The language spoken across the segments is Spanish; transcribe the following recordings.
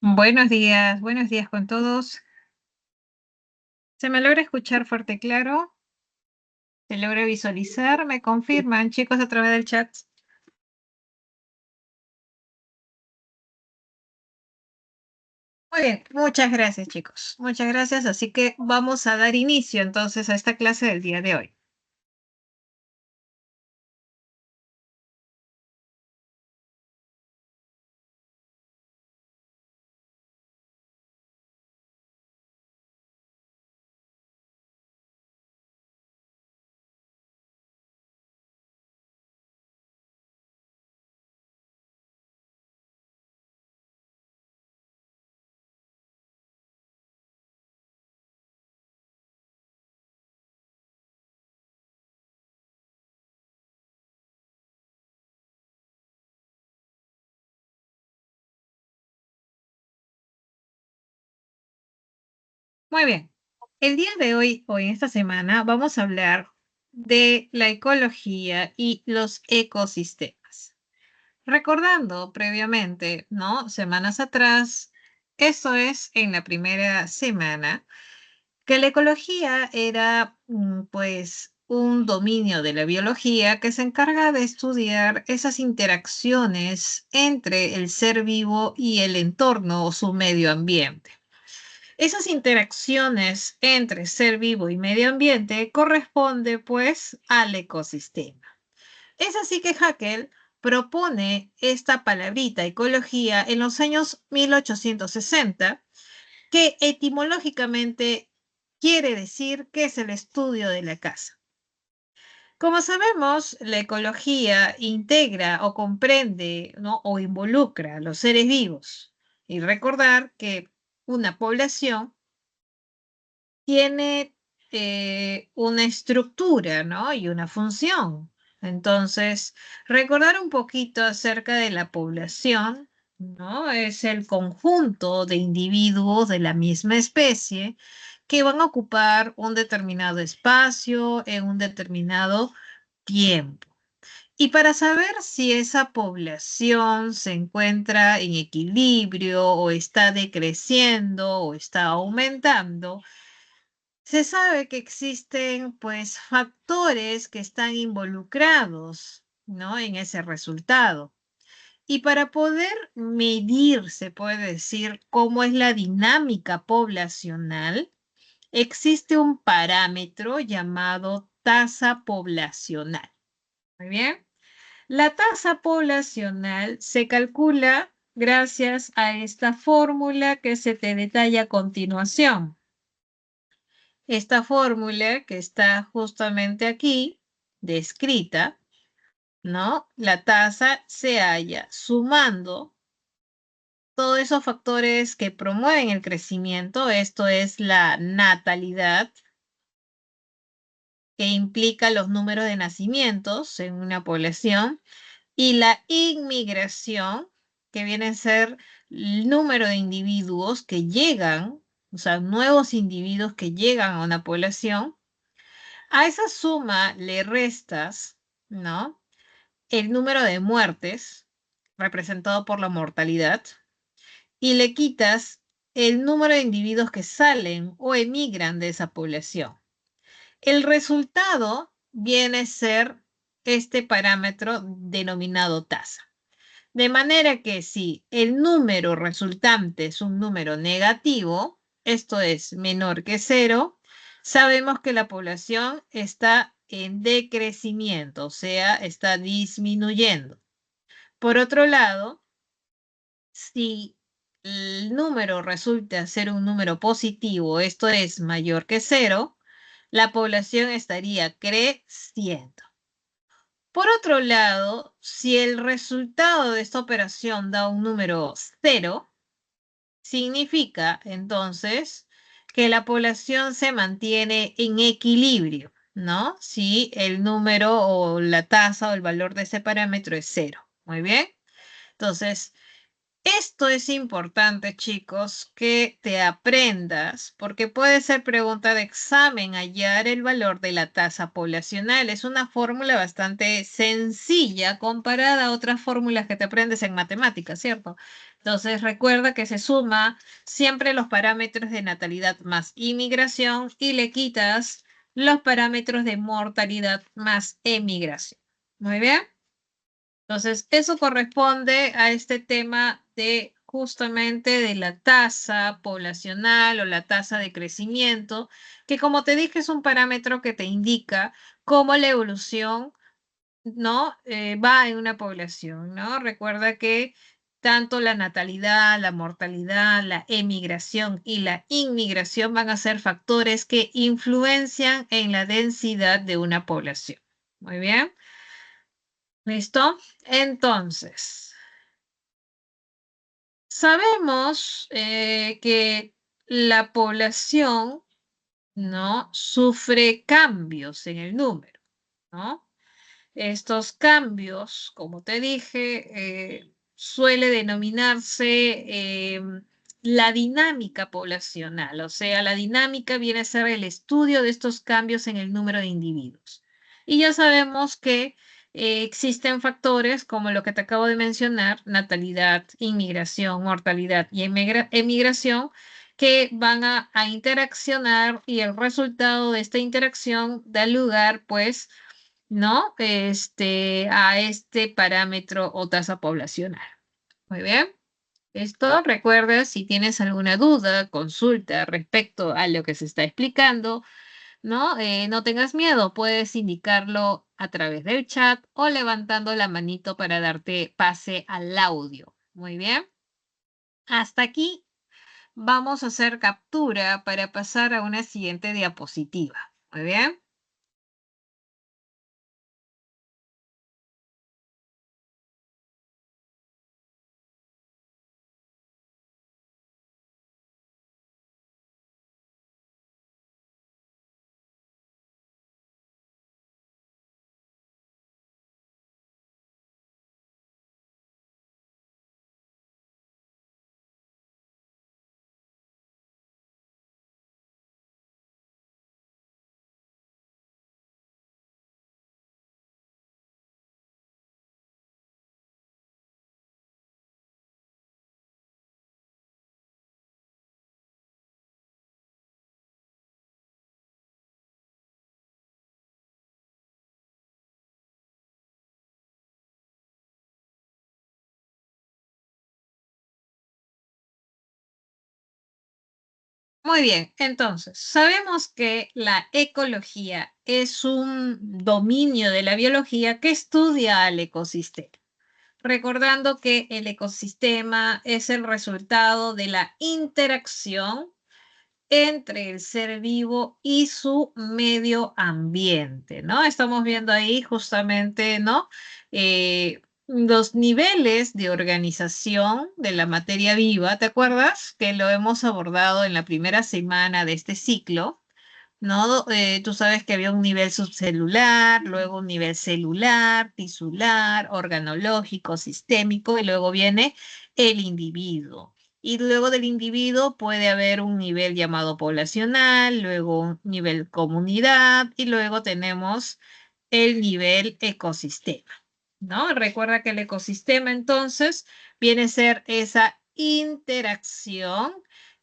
Buenos días con todos. ¿Se me logra escuchar fuerte y claro? ¿Se logra visualizar? ¿Me confirman, chicos, a través del chat? Muy bien, muchas gracias, chicos. Muchas gracias. Así que vamos a dar inicio entonces a esta clase del día de hoy. Muy bien. El día de hoy en esta semana, vamos a hablar de la ecología y los ecosistemas. Recordando previamente, ¿no? Semanas atrás, eso es en la primera semana, que la ecología era, pues, un dominio de la biología que se encarga de estudiar esas interacciones entre el ser vivo y el entorno o su medio ambiente. Esas interacciones entre ser vivo y medio ambiente corresponde, pues, al ecosistema. Es así que Haeckel propone esta palabrita ecología en los años 1860, que etimológicamente quiere decir que es el estudio de la casa. Como sabemos, la ecología integra o comprende, ¿no? o involucra a los seres vivos. Y recordar que una población tiene una estructura, ¿no? y una función. Entonces, recordar un poquito acerca de la población, ¿no? Es el conjunto de individuos de la misma especie que van a ocupar un determinado espacio en un determinado tiempo. Y para saber si esa población se encuentra en equilibrio o está decreciendo o está aumentando, se sabe que existen pues factores que están involucrados, ¿no? en ese resultado. Y para poder medir, se puede decir, cómo es la dinámica poblacional, existe un parámetro llamado tasa poblacional. Muy bien. La tasa poblacional se calcula gracias a esta fórmula que se te detalla a continuación. Esta fórmula que está justamente aquí, descrita, ¿no? La tasa se halla sumando todos esos factores que promueven el crecimiento, esto es la natalidad, que implica los números de nacimientos en una población, y la inmigración, que viene a ser el número de individuos que llegan, o sea, nuevos individuos que llegan a una población. A esa suma le restas, ¿no? El número de muertes, representado por la mortalidad, y le quitas el número de individuos que salen o emigran de esa población. El resultado viene a ser este parámetro denominado tasa. De manera que si el número resultante es un número negativo, esto es menor que cero, sabemos que la población está en decrecimiento, o sea, está disminuyendo. Por otro lado, si el número resulta ser un número positivo, esto es mayor que cero, la población estaría creciendo. Por otro lado, si el resultado de esta operación da un número cero, significa entonces que la población se mantiene en equilibrio, ¿no? Si el número o la tasa o el valor de ese parámetro es cero. Muy bien. Entonces, Esto es importante, chicos, que te aprendas, porque puede ser pregunta de examen hallar el valor de la tasa poblacional. Es una fórmula bastante sencilla comparada a otras fórmulas que te aprendes en matemáticas, ¿cierto? Entonces, recuerda que se suma siempre los parámetros de natalidad más inmigración y le quitas los parámetros de mortalidad más emigración. Muy bien. Entonces, eso corresponde a este tema de justamente de la tasa poblacional o la tasa de crecimiento, que como te dije es un parámetro que te indica cómo la evolución, ¿no? Va en una población, ¿no? Recuerda que tanto la natalidad, la mortalidad, la emigración y la inmigración van a ser factores que influencian en la densidad de una población. Muy bien. ¿Listo? Entonces, sabemos que la población, ¿no? Sufre cambios en el número, ¿no? Estos cambios, como te dije, suele denominarse la dinámica poblacional, o sea, la dinámica viene a ser el estudio de estos cambios en el número de individuos. Y ya sabemos que existen factores como lo que te acabo de mencionar, natalidad, inmigración, mortalidad y emigración, que van a interaccionar y el resultado de esta interacción da lugar, pues, ¿no? A este parámetro o tasa poblacional. Muy bien. Esto, recuerda, si tienes alguna duda, consulta respecto a lo que se está explicando, ¿no? No tengas miedo, puedes indicarlo a través del chat o levantando la manito para darte pase al audio. Muy bien. Hasta aquí vamos a hacer captura para pasar a una siguiente diapositiva. Muy bien. Muy bien, entonces, sabemos que la ecología es un dominio de la biología que estudia al ecosistema, recordando que el ecosistema es el resultado de la interacción entre el ser vivo y su medio ambiente, ¿no? Estamos viendo ahí justamente, ¿no? Los niveles de organización de la materia viva, ¿te acuerdas? Que lo hemos abordado en la primera semana de este ciclo. ¿No? Tú sabes que había un nivel subcelular, luego un nivel celular, tisular, organológico, sistémico, y luego viene el individuo. Y luego del individuo puede haber un nivel llamado poblacional, luego un nivel comunidad, y luego tenemos el nivel ecosistema, ¿no? Recuerda que el ecosistema entonces viene a ser esa interacción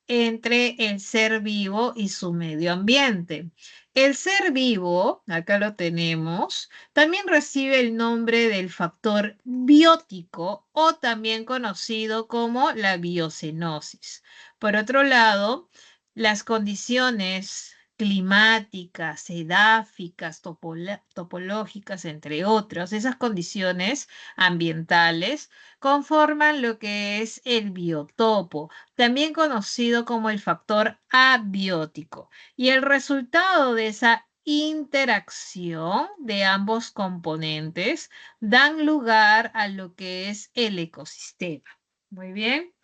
entre el ser vivo y su medio ambiente. El ser vivo, acá lo tenemos, también recibe el nombre del factor biótico o también conocido como la biocenosis. Por otro lado, las condiciones climáticas, edáficas, topológicas, entre otras, esas condiciones ambientales conforman lo que es el biotopo, también conocido como el factor abiótico. Y el resultado de esa interacción de ambos componentes dan lugar a lo que es el ecosistema. Muy bien.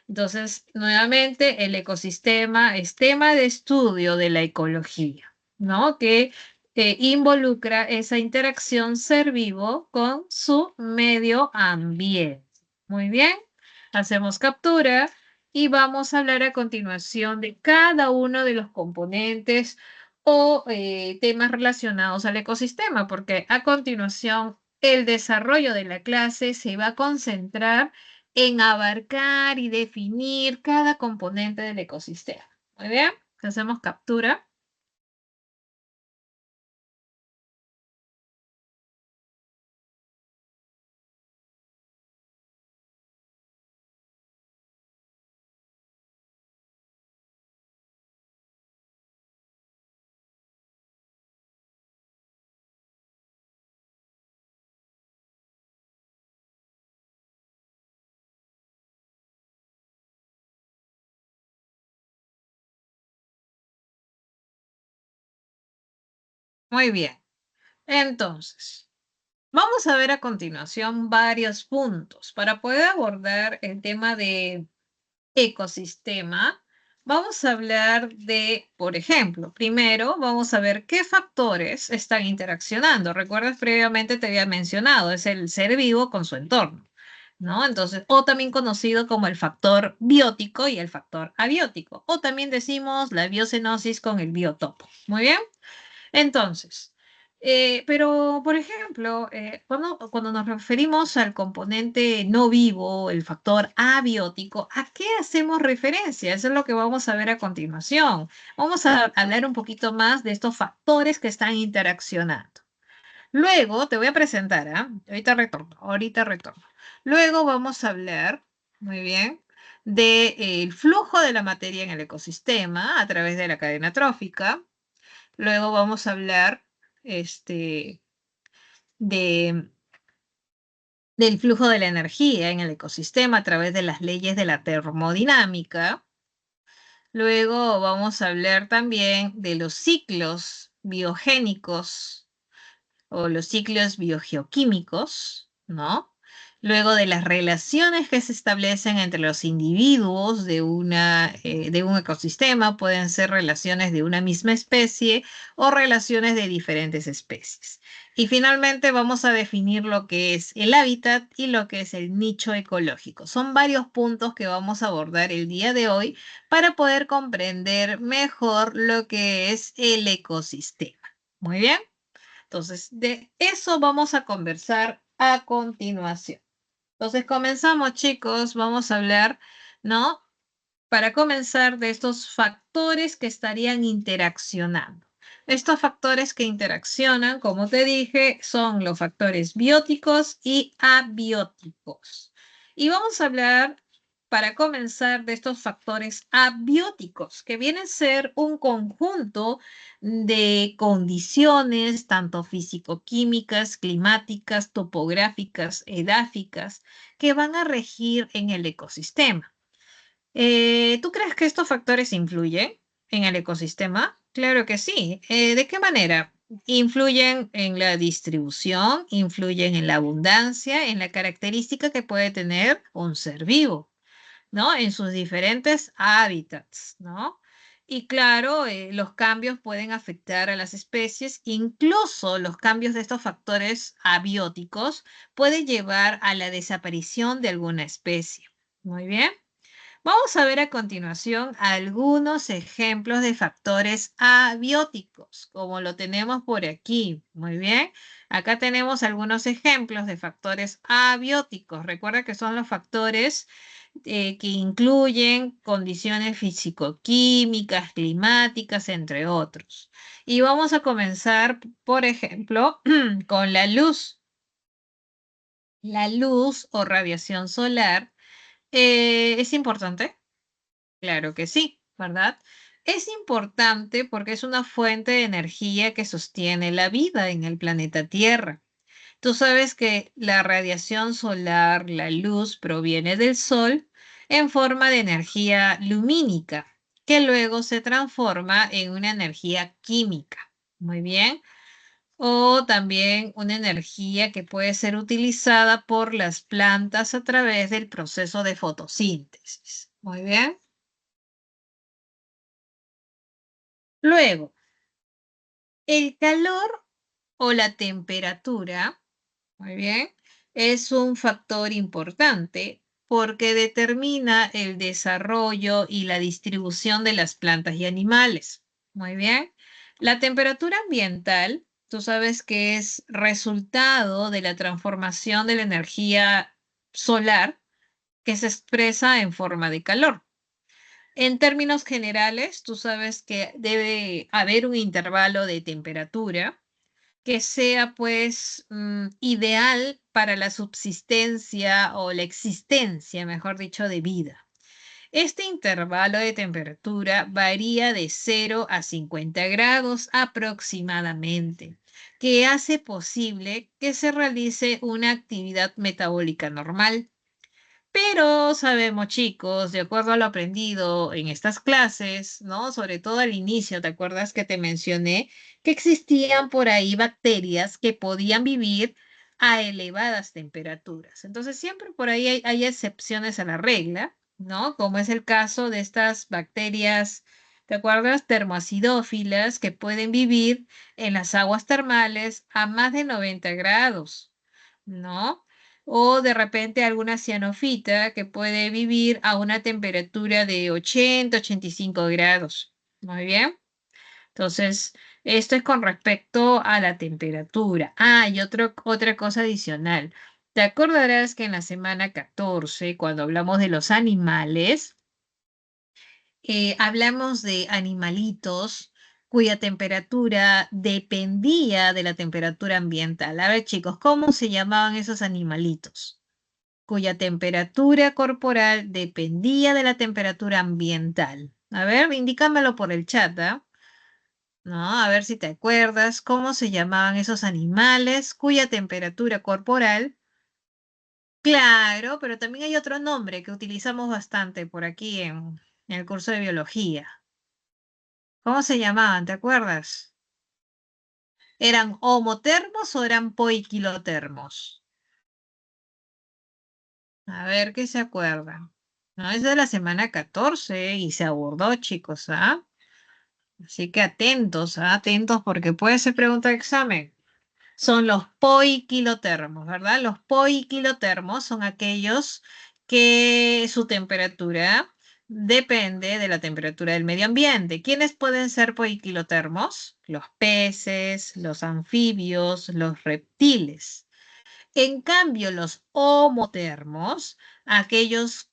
Entonces, nuevamente, el ecosistema es tema de estudio de la ecología, ¿no? Que involucra esa interacción ser vivo con su medio ambiente. Muy bien. Hacemos captura y vamos a hablar a continuación de cada uno de los componentes o temas relacionados al ecosistema, porque a continuación el desarrollo de la clase se va a concentrar en abarcar y definir cada componente del ecosistema. Muy bien, hacemos captura. Muy bien, entonces, vamos a ver a continuación varios puntos para poder abordar el tema de ecosistema. Vamos a hablar de, por ejemplo, primero vamos a ver qué factores están interaccionando. Recuerdas previamente te había mencionado, es el ser vivo con su entorno, ¿no? Entonces, o también conocido como el factor biótico y el factor abiótico, o también decimos la biocenosis con el biotopo. Muy bien. Entonces, pero por ejemplo, cuando nos referimos al componente no vivo, el factor abiótico, ¿a qué hacemos referencia? Eso es lo que vamos a ver a continuación. Vamos a hablar un poquito más de estos factores que están interaccionando. Luego te voy a presentar, ¿ah? Ahorita retorno, ahorita retorno. Luego vamos a hablar, muy bien, del flujo de la materia en el ecosistema a través de la cadena trófica. Luego vamos a hablar este, de, del flujo de la energía en el ecosistema a través de las leyes de la termodinámica. Luego vamos a hablar también de los ciclos biogénicos o los ciclos biogeoquímicos, ¿no? Luego de las relaciones que se establecen entre los individuos de un ecosistema, pueden ser relaciones de una misma especie o relaciones de diferentes especies. Y finalmente vamos a definir lo que es el hábitat y lo que es el nicho ecológico. Son varios puntos que vamos a abordar el día de hoy para poder comprender mejor lo que es el ecosistema. Muy bien. Entonces, de eso vamos a conversar a continuación. Entonces, comenzamos, chicos. Vamos a hablar, ¿no? Para comenzar, de estos factores que estarían interaccionando. Estos factores que interaccionan, como te dije, son los factores bióticos y abióticos. Y vamos a hablar, para comenzar, de estos factores abióticos, que vienen a ser un conjunto de condiciones, tanto físico-químicas, climáticas, topográficas, edáficas, que van a regir en el ecosistema. ¿Tú crees que estos factores influyen en el ecosistema? Claro que sí. ¿De qué manera? Influyen en la distribución, influyen en la abundancia, en la característica que puede tener un ser vivo, ¿no? En sus diferentes hábitats, ¿no? Y claro, los cambios pueden afectar a las especies, incluso los cambios de estos factores abióticos pueden llevar a la desaparición de alguna especie. Muy bien. Vamos a ver a continuación algunos ejemplos de factores abióticos, como lo tenemos por aquí. Muy bien. Acá tenemos algunos ejemplos de factores abióticos. Recuerda que son los factores que incluyen condiciones físico-químicas, climáticas, entre otros. Y vamos a comenzar, por ejemplo, con la luz. La luz o radiación solar es importante. Claro que sí, ¿verdad? Es importante porque es una fuente de energía que sostiene la vida en el planeta Tierra. Tú sabes que la radiación solar, la luz, proviene del Sol en forma de energía lumínica, que luego se transforma en una energía química. Muy bien. O también una energía que puede ser utilizada por las plantas a través del proceso de fotosíntesis. Muy bien. Luego, el calor o la temperatura, muy bien, es un factor importante porque determina el desarrollo y la distribución de las plantas y animales. Muy bien. La temperatura ambiental, tú sabes que es resultado de la transformación de la energía solar que se expresa en forma de calor. En términos generales, tú sabes que debe haber un intervalo de temperatura que sea pues ideal para la subsistencia o la existencia, mejor dicho, de vida. Este intervalo de temperatura varía de 0 a 50 grados aproximadamente, que hace posible que se realice una actividad metabólica normal. Pero sabemos, chicos, de acuerdo a lo aprendido en estas clases, ¿no? Sobre todo al inicio, ¿te acuerdas que te mencioné que existían por ahí bacterias que podían vivir a elevadas temperaturas? Entonces, siempre por ahí hay excepciones a la regla, ¿no? Como es el caso de estas bacterias, ¿te acuerdas? Termoacidófilas que pueden vivir en las aguas termales a más de 90 grados, ¿no? O de repente alguna cianofita que puede vivir a una temperatura de 80-85 grados. Muy bien. Entonces, esto es con respecto a la temperatura. Ah, y otra cosa adicional. Te acordarás que en la semana 14, cuando hablamos de los animales, hablamos de animalitos cuya temperatura dependía de la temperatura ambiental. A ver, chicos, ¿cómo se llamaban esos animalitos? Cuya temperatura corporal dependía de la temperatura ambiental. A ver, indícamelo por el chat, ¿ah? ¿No? A ver si te acuerdas cómo se llamaban esos animales cuya temperatura corporal. Claro, pero también hay otro nombre que utilizamos bastante por aquí en el curso de biología. ¿Cómo se llamaban? ¿Te acuerdas? ¿Eran homotermos o eran poiquilotermos? A ver qué se acuerdan. No, es de la semana 14 y se abordó, chicos, ¿ah? Así que atentos, ¿ah? Atentos porque puede ser pregunta de examen. Son los poiquilotermos, ¿verdad? Los poiquilotermos son aquellos que su temperatura depende de la temperatura del medio ambiente. ¿Quiénes pueden ser poiquilotermos? Los peces, los anfibios, los reptiles. En cambio, los homotermos, aquellos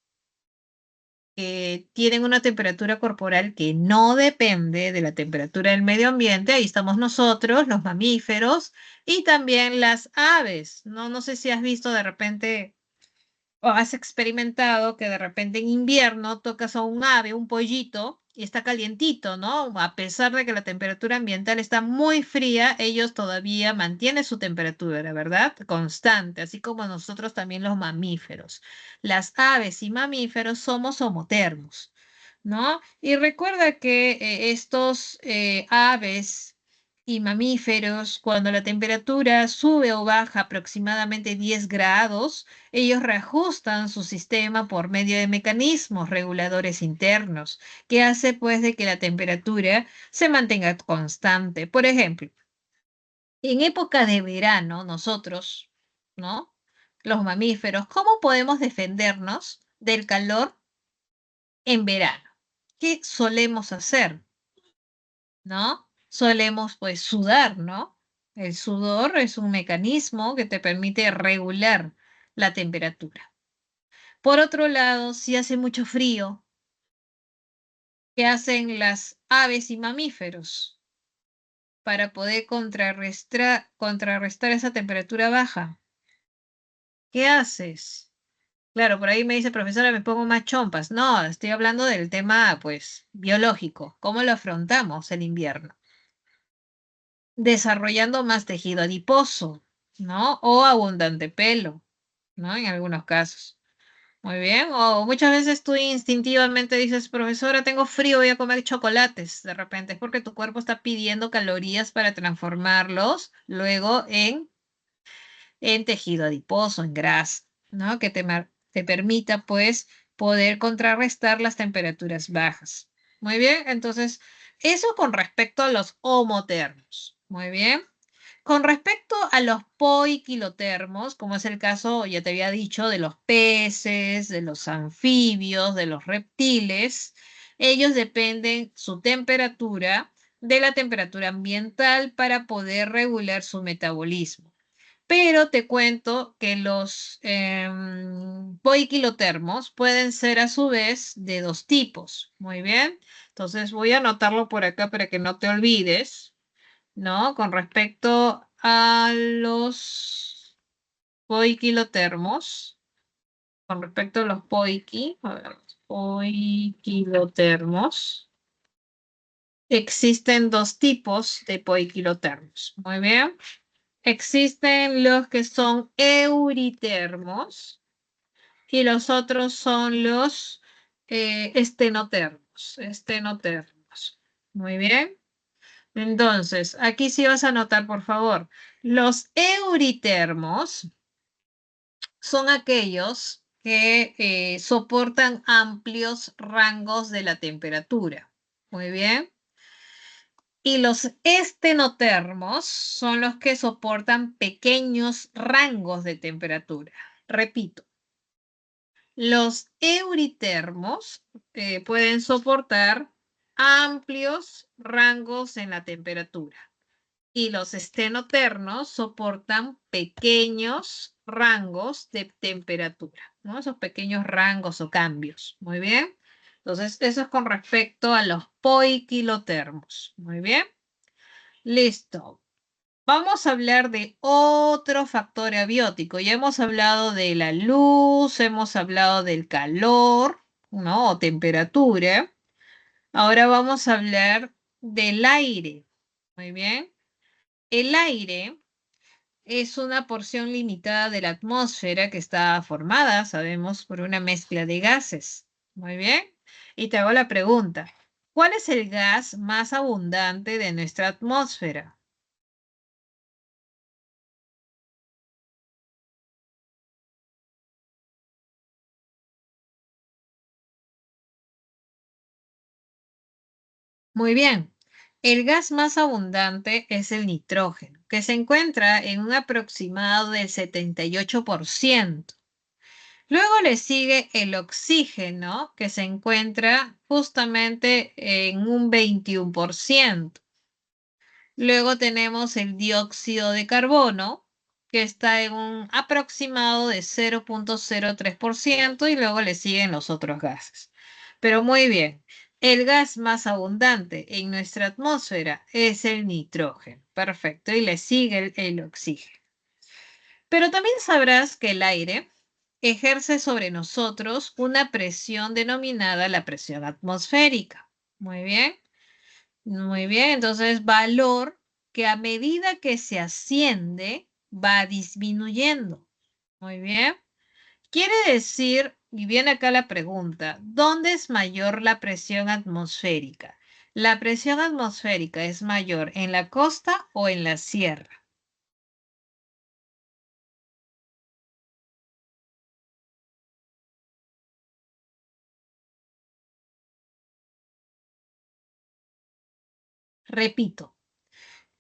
que tienen una temperatura corporal que no depende de la temperatura del medio ambiente, ahí estamos nosotros, los mamíferos, y también las aves. No, no sé si has visto de repente o has experimentado que de repente en invierno tocas a un ave, un pollito, y está calientito, ¿no? A pesar de que la temperatura ambiental está muy fría, ellos todavía mantienen su temperatura, ¿verdad? Constante, así como nosotros también los mamíferos. Las aves y mamíferos somos homotermos, ¿no? Y recuerda que estos aves y mamíferos, cuando la temperatura sube o baja aproximadamente 10 grados, ellos reajustan su sistema por medio de mecanismos reguladores internos, que hace pues de que la temperatura se mantenga constante. Por ejemplo, en época de verano, nosotros, ¿no? Los mamíferos, ¿cómo podemos defendernos del calor en verano? ¿Qué solemos hacer? ¿No? Solemos pues sudar, ¿no? El sudor es un mecanismo que te permite regular la temperatura. Por otro lado, si hace mucho frío, ¿qué hacen las aves y mamíferos para poder contrarrestar esa temperatura baja? ¿Qué haces? Claro, por ahí me dice, profesora, me pongo más chompas. No, estoy hablando del tema, pues, biológico. ¿Cómo lo afrontamos el invierno? Desarrollando más tejido adiposo, ¿no? O abundante pelo, ¿no? En algunos casos. Muy bien. O muchas veces tú instintivamente dices, profesora, tengo frío, voy a comer chocolates. De repente es porque tu cuerpo está pidiendo calorías para transformarlos luego en tejido adiposo, en grasa, ¿no? Que te permita, pues, poder contrarrestar las temperaturas bajas. Muy bien. Entonces, eso con respecto a los homotermos. Muy bien. Con respecto a los poiquilotermos, como es el caso, ya te había dicho, de los peces, de los anfibios, de los reptiles, ellos dependen su temperatura de la temperatura ambiental para poder regular su metabolismo. Pero te cuento que los poiquilotermos pueden ser a su vez de dos tipos. Muy bien. Entonces voy a anotarlo por acá para que no te olvides. ¿No? Con respecto a los poiquilotermos, con respecto a los a ver, poiquilotermos, existen dos tipos de poiquilotermos. Muy bien. Existen los que son euritermos y los otros son los estenotermos. Estenotermos. Muy bien. Entonces, aquí sí vas a anotar, por favor. Los euritermos son aquellos que soportan amplios rangos de la temperatura. Muy bien. Y los estenotermos son los que soportan pequeños rangos de temperatura. Repito, los euritermos pueden soportar amplios rangos en la temperatura. Y los estenotermos soportan pequeños rangos de temperatura, ¿no? Esos pequeños rangos o cambios. Muy bien. Entonces, eso es con respecto a los poiquilotermos. Muy bien. Listo. Vamos a hablar de otro factor abiótico. Ya hemos hablado de la luz, hemos hablado del calor, ¿no? O temperatura. Ahora vamos a hablar del aire. Muy bien. El aire es una porción limitada de la atmósfera que está formada, sabemos, por una mezcla de gases. Muy bien. Y te hago la pregunta, ¿cuál es el gas más abundante de nuestra atmósfera? Muy bien. El gas más abundante es el nitrógeno, que se encuentra en un aproximado del 78%. Luego le sigue el oxígeno, que se encuentra justamente en un 21%. Luego tenemos el dióxido de carbono, que está en un aproximado de 0,03% y luego le siguen los otros gases. Pero muy bien, el gas más abundante en nuestra atmósfera es el nitrógeno. Perfecto, y le sigue el oxígeno. Pero también sabrás que el aire ejerce sobre nosotros una presión denominada la presión atmosférica. Muy bien, muy bien. Entonces, valor que a medida que se asciende va disminuyendo. Muy bien. Quiere decir, y viene acá la pregunta, ¿dónde es mayor la presión atmosférica? ¿La presión atmosférica es mayor en la costa o en la sierra? Repito.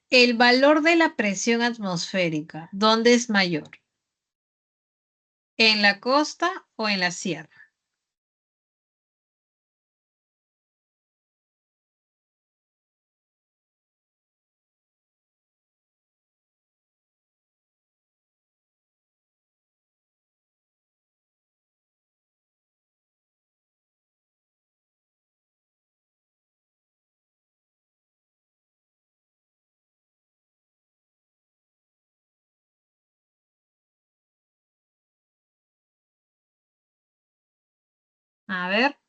El valor de la presión atmosférica, ¿dónde es mayor? ¿En la costa o en la sierra? A ver,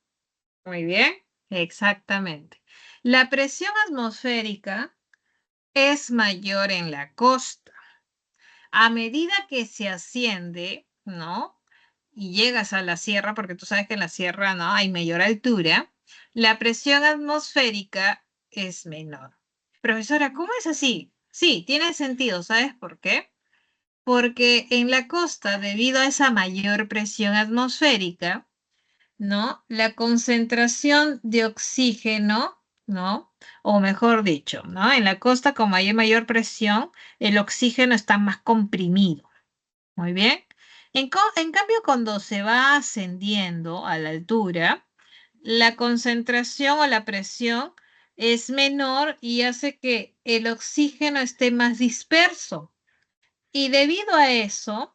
muy bien, exactamente. La presión atmosférica es mayor en la costa. A medida que se asciende, ¿no? Y llegas a la sierra, porque tú sabes que en la sierra no hay mayor altura, la presión atmosférica es menor. Profesora, ¿cómo es así? Sí, tiene sentido, ¿sabes por qué? Porque en la costa, debido a esa mayor presión atmosférica, ¿no? La concentración de oxígeno ¿no? O mejor dicho, ¿no? En la costa, como hay mayor presión, el oxígeno está más comprimido. Muy bien. En cambio, cuando se va ascendiendo a la altura, la concentración o la presión es menor y hace que el oxígeno esté más disperso. Y debido a eso,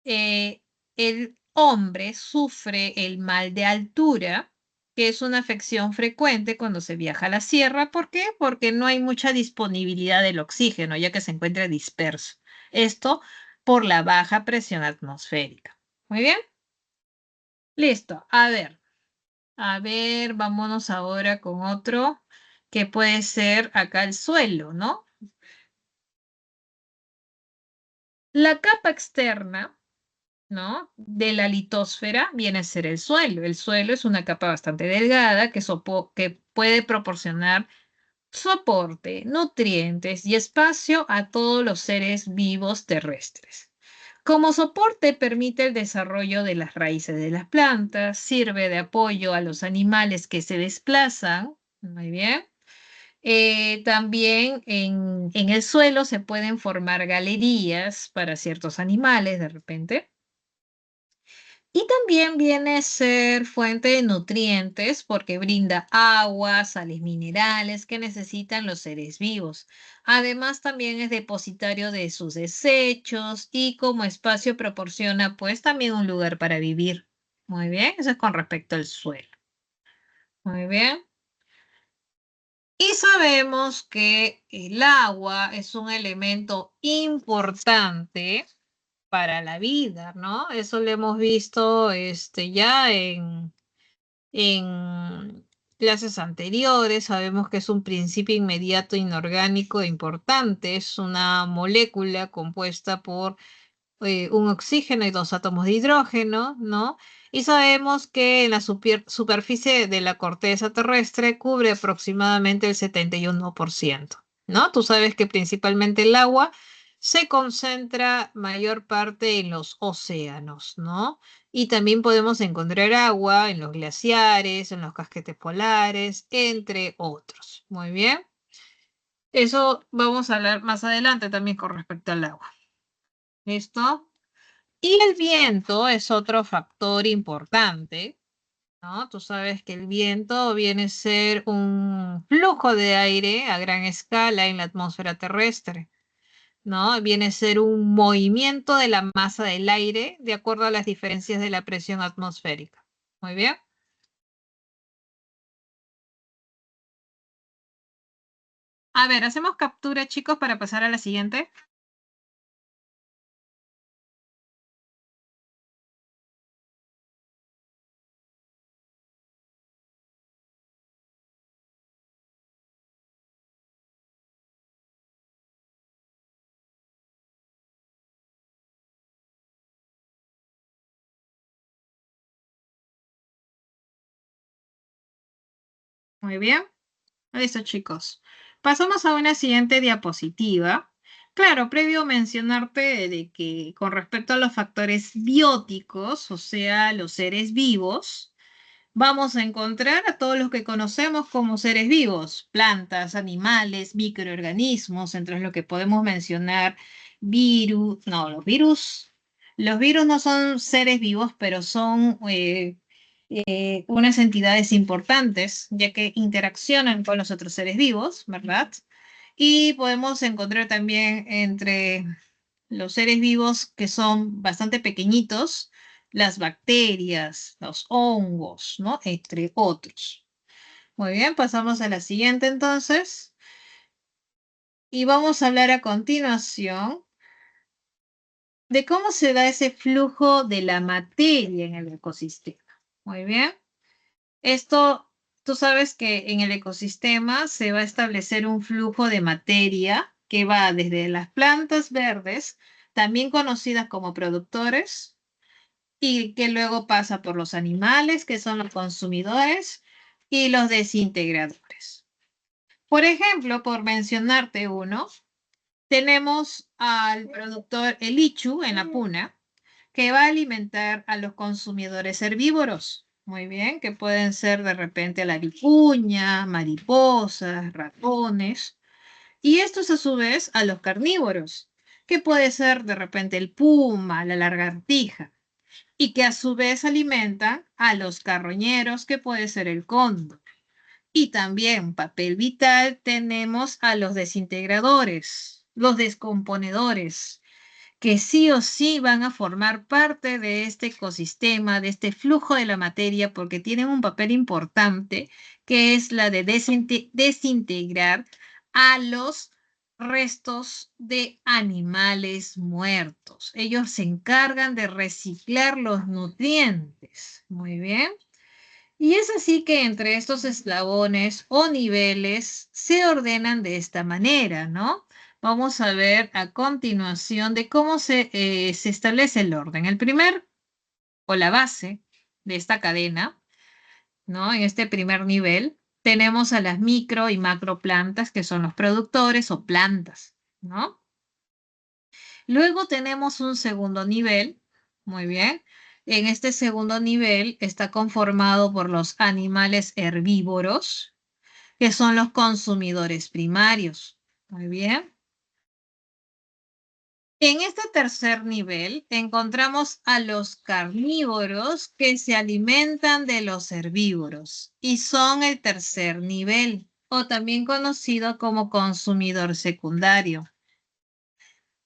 el hombre sufre el mal de altura, que es una afección frecuente cuando se viaja a la sierra. ¿Por qué? Porque no hay mucha disponibilidad del oxígeno, ya que se encuentra disperso. Esto por la baja presión atmosférica. Muy bien, listo. A ver, vámonos ahora con otro que puede ser acá el suelo, ¿no? La capa externa, ¿no? De la litosfera viene a ser el suelo. El suelo es una capa bastante delgada que puede proporcionar soporte, nutrientes y espacio a todos los seres vivos terrestres. Como soporte permite el desarrollo de las raíces de las plantas, sirve de apoyo a los animales que se desplazan. Muy bien. También en el suelo se pueden formar galerías para ciertos animales de repente. Y también viene a ser fuente de nutrientes porque brinda agua, sales minerales que necesitan los seres vivos. Además, también es depositario de sus desechos y como espacio proporciona pues también un lugar para vivir. Muy bien, eso es con respecto al suelo. Muy bien. Y sabemos que el agua es un elemento importante para la vida, ¿no? Eso lo hemos visto ya en clases anteriores. Sabemos que es un principio inmediato inorgánico e importante. Es una molécula compuesta por un oxígeno y dos átomos de hidrógeno, ¿no? Y sabemos que en la superficie de la corteza terrestre cubre aproximadamente el 71%, ¿no? Tú sabes que principalmente el agua se concentra mayor parte en los océanos, ¿no? Y también podemos encontrar agua en los glaciares, en los casquetes polares, entre otros. Muy bien. Eso vamos a hablar más adelante también con respecto al agua. ¿Listo? Y el viento es otro factor importante, ¿no? Tú sabes que el viento viene a ser un flujo de aire a gran escala en la atmósfera terrestre, ¿no? Viene a ser un movimiento de la masa del aire de acuerdo a las diferencias de la presión atmosférica. Muy bien. A ver, hacemos captura, chicos, para pasar a la siguiente. Muy bien. Listo, chicos. Pasamos a una siguiente diapositiva. Claro, previo mencionarte de que con respecto a los factores bióticos, o sea, los seres vivos, vamos a encontrar a todos los que conocemos como seres vivos, plantas, animales, microorganismos, entre los que podemos mencionar virus, no, los virus no son seres vivos, pero son unas entidades importantes, ya que interaccionan con los otros seres vivos, ¿verdad? Y podemos encontrar también entre los seres vivos que son bastante pequeñitos, las bacterias, los hongos, ¿no? Entre otros. Muy bien, pasamos a la siguiente entonces. Y vamos a hablar a continuación de cómo se da ese flujo de la materia en el ecosistema. Muy bien. Esto, tú sabes que en el ecosistema se va a establecer un flujo de materia que va desde las plantas verdes, también conocidas como productores, y que luego pasa por los animales, que son los consumidores, y los desintegradores. Por ejemplo, por mencionarte uno, tenemos al productor el ichu en la puna, que va a alimentar a los consumidores herbívoros. muy bien, que pueden ser de repente la vicuña, mariposas, ratones, y estos a su vez a los carnívoros, que puede ser de repente el puma, la lagartija, y que a su vez alimentan a los carroñeros, que puede ser el cóndor. Y también papel vital tenemos a los desintegradores, los descomponedores, que sí o sí van a formar parte de este ecosistema, de este flujo de la materia, porque tienen un papel importante, que es la de desintegrar a los restos de animales muertos. Ellos se encargan de reciclar los nutrientes. Muy bien. Y es así que entre estos eslabones o niveles se ordenan de esta manera, ¿no? Vamos a ver a continuación de cómo se establece el orden. El primer o la base de esta cadena, ¿no? En este primer nivel tenemos a las micro y macro plantas, que son los productores o plantas, ¿no? Luego tenemos un segundo nivel, muy bien. En este segundo nivel está conformado por los animales herbívoros, que son los consumidores primarios. Muy bien. En este tercer nivel encontramos a los carnívoros que se alimentan de los herbívoros y son el tercer nivel, o también conocido como consumidor secundario.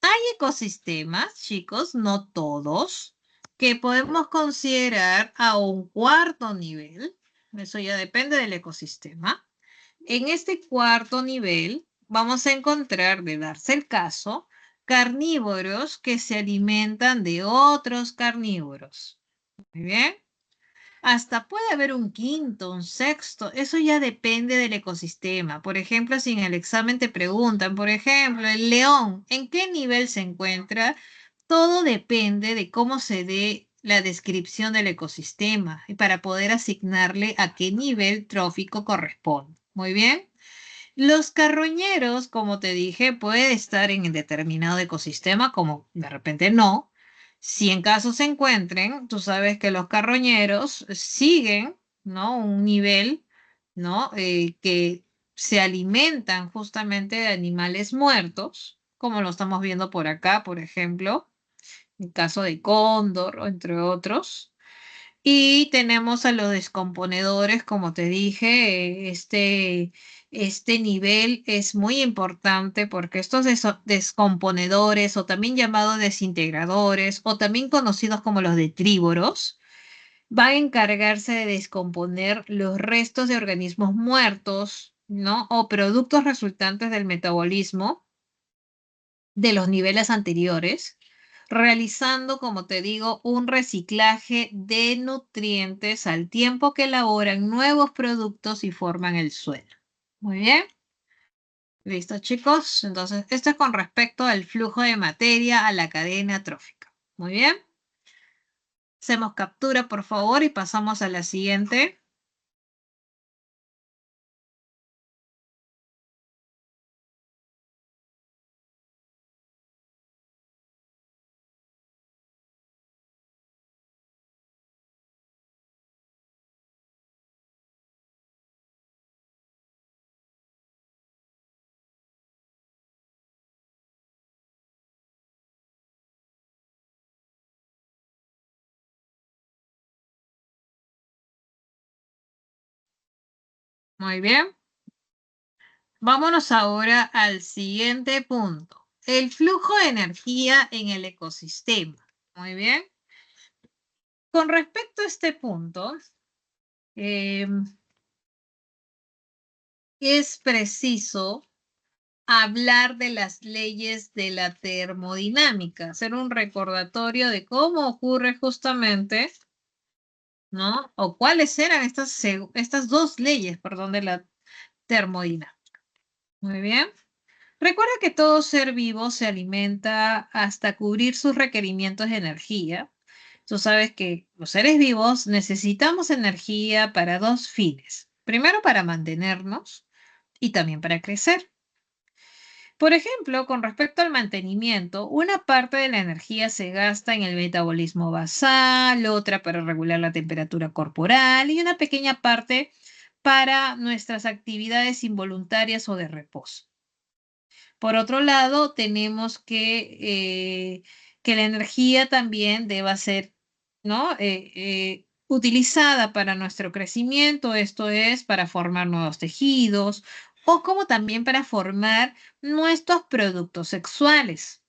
Hay ecosistemas, chicos, no todos, que podemos considerar a un cuarto nivel. Eso ya depende del ecosistema. En este cuarto nivel vamos a encontrar, de darse el caso, carnívoros que se alimentan de otros carnívoros. Muy bien. Hasta puede haber un quinto, un sexto, eso ya depende del ecosistema. Por ejemplo, si en el examen te preguntan, por ejemplo, el león, ¿en qué nivel se encuentra? Todo depende de cómo se dé la descripción del ecosistema y para poder asignarle a qué nivel trófico corresponde. Muy bien. Los carroñeros, como te dije, puede estar en determinado ecosistema, como de repente no. Si en caso se encuentren, tú sabes que los carroñeros siguen, ¿no? Un nivel, ¿no? Que se alimentan justamente de animales muertos, como lo estamos viendo por acá, por ejemplo, en caso de cóndor, o entre otros. Y tenemos a los descomponedores, como te dije, este nivel es muy importante porque estos descomponedores, o también llamados desintegradores, o también conocidos como los detrívoros, van a encargarse de descomponer los restos de organismos muertos, ¿no? O productos resultantes del metabolismo de los niveles anteriores, realizando, como te digo, un reciclaje de nutrientes al tiempo que elaboran nuevos productos y forman el suelo. Muy bien. Listo, chicos. Entonces, esto es con respecto al flujo de materia a la cadena trófica. Muy bien. Hacemos captura, por favor, y pasamos a la siguiente. Muy bien. Vámonos ahora al siguiente punto. El flujo de energía en el ecosistema. Muy bien. Con respecto a este punto, eh, es preciso hablar de las leyes de la termodinámica, hacer un recordatorio de cómo ocurre justamente, ¿no? O cuáles eran estas dos leyes, perdón, de la termodinámica. Muy bien. Recuerda que todo ser vivo se alimenta hasta cubrir sus requerimientos de energía. Tú sabes que los seres vivos necesitamos energía para dos fines. Primero, para mantenernos y también para crecer. Por ejemplo, con respecto al mantenimiento, una parte de la energía se gasta en el metabolismo basal, otra para regular la temperatura corporal y una pequeña parte para nuestras actividades involuntarias o de reposo. Por otro lado, tenemos que la energía también deba ser, ¿no? Utilizada para nuestro crecimiento, esto es, para formar nuevos tejidos o como también para formar nuestros productos sexuales.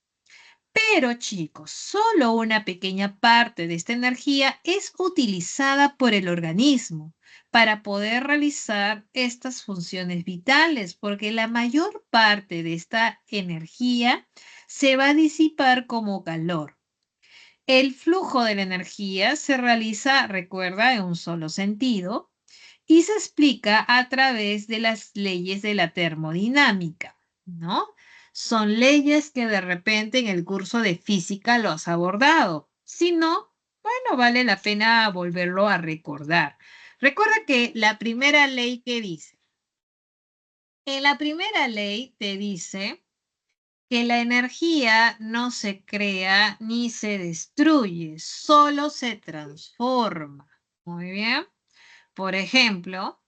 Pero chicos, solo una pequeña parte de esta energía es utilizada por el organismo para poder realizar estas funciones vitales, porque la mayor parte de esta energía se va a disipar como calor. El flujo de la energía se realiza, recuerda, en un solo sentido y se explica a través de las leyes de la termodinámica, ¿no? Son leyes que de repente en el curso de física lo has abordado. Si no, bueno, vale la pena volverlo a recordar. Recuerda que la primera ley que dice, en la primera ley te dice que la energía no se crea ni se destruye, solo se transforma. Muy bien. Por ejemplo,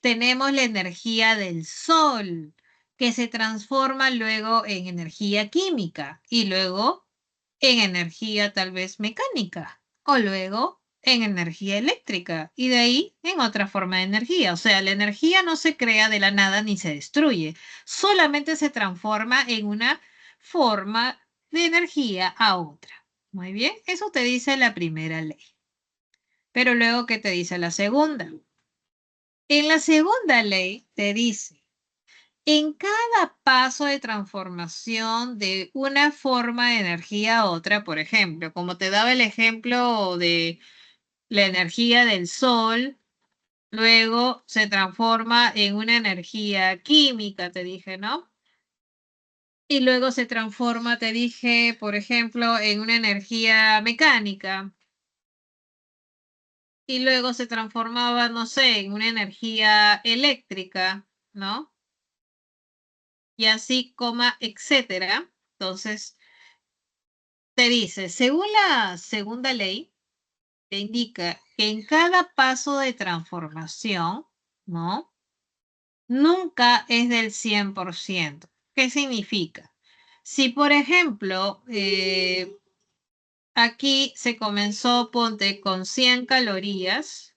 tenemos la energía del sol, que se transforma luego en energía química y luego en energía tal vez mecánica o luego en energía eléctrica y de ahí en otra forma de energía. O sea, la energía no se crea de la nada ni se destruye, solamente se transforma en una forma de energía a otra. Muy bien, eso te dice la primera ley. Pero luego, ¿qué te dice la segunda? En la segunda ley te dice, en cada paso de transformación de una forma de energía a otra, por ejemplo, como te daba el ejemplo de la energía del sol, luego se transforma en una energía química, te dije, ¿no? Y luego se transforma, te dije, por ejemplo, en una energía mecánica. Y luego se transformaba, no sé, en una energía eléctrica, ¿no? Y así, coma, etcétera. Entonces, te dice, según la segunda ley, te indica que en cada paso de transformación, ¿no? Nunca es del 100%. ¿Qué significa? Si, por ejemplo, aquí se comenzó, ponte, con 100 calorías,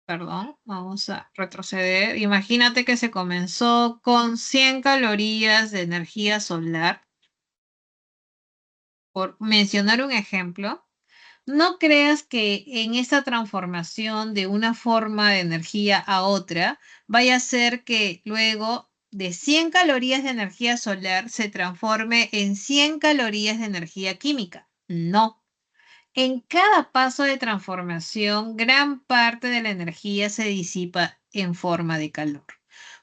perdón, vamos a retroceder. Imagínate que se comenzó con 100 calorías de energía solar, por mencionar un ejemplo. No creas que en esta transformación de una forma de energía a otra vaya a ser que luego de 100 calorías de energía solar se transforme en 100 calorías de energía química. No. En cada paso de transformación, gran parte de la energía se disipa en forma de calor.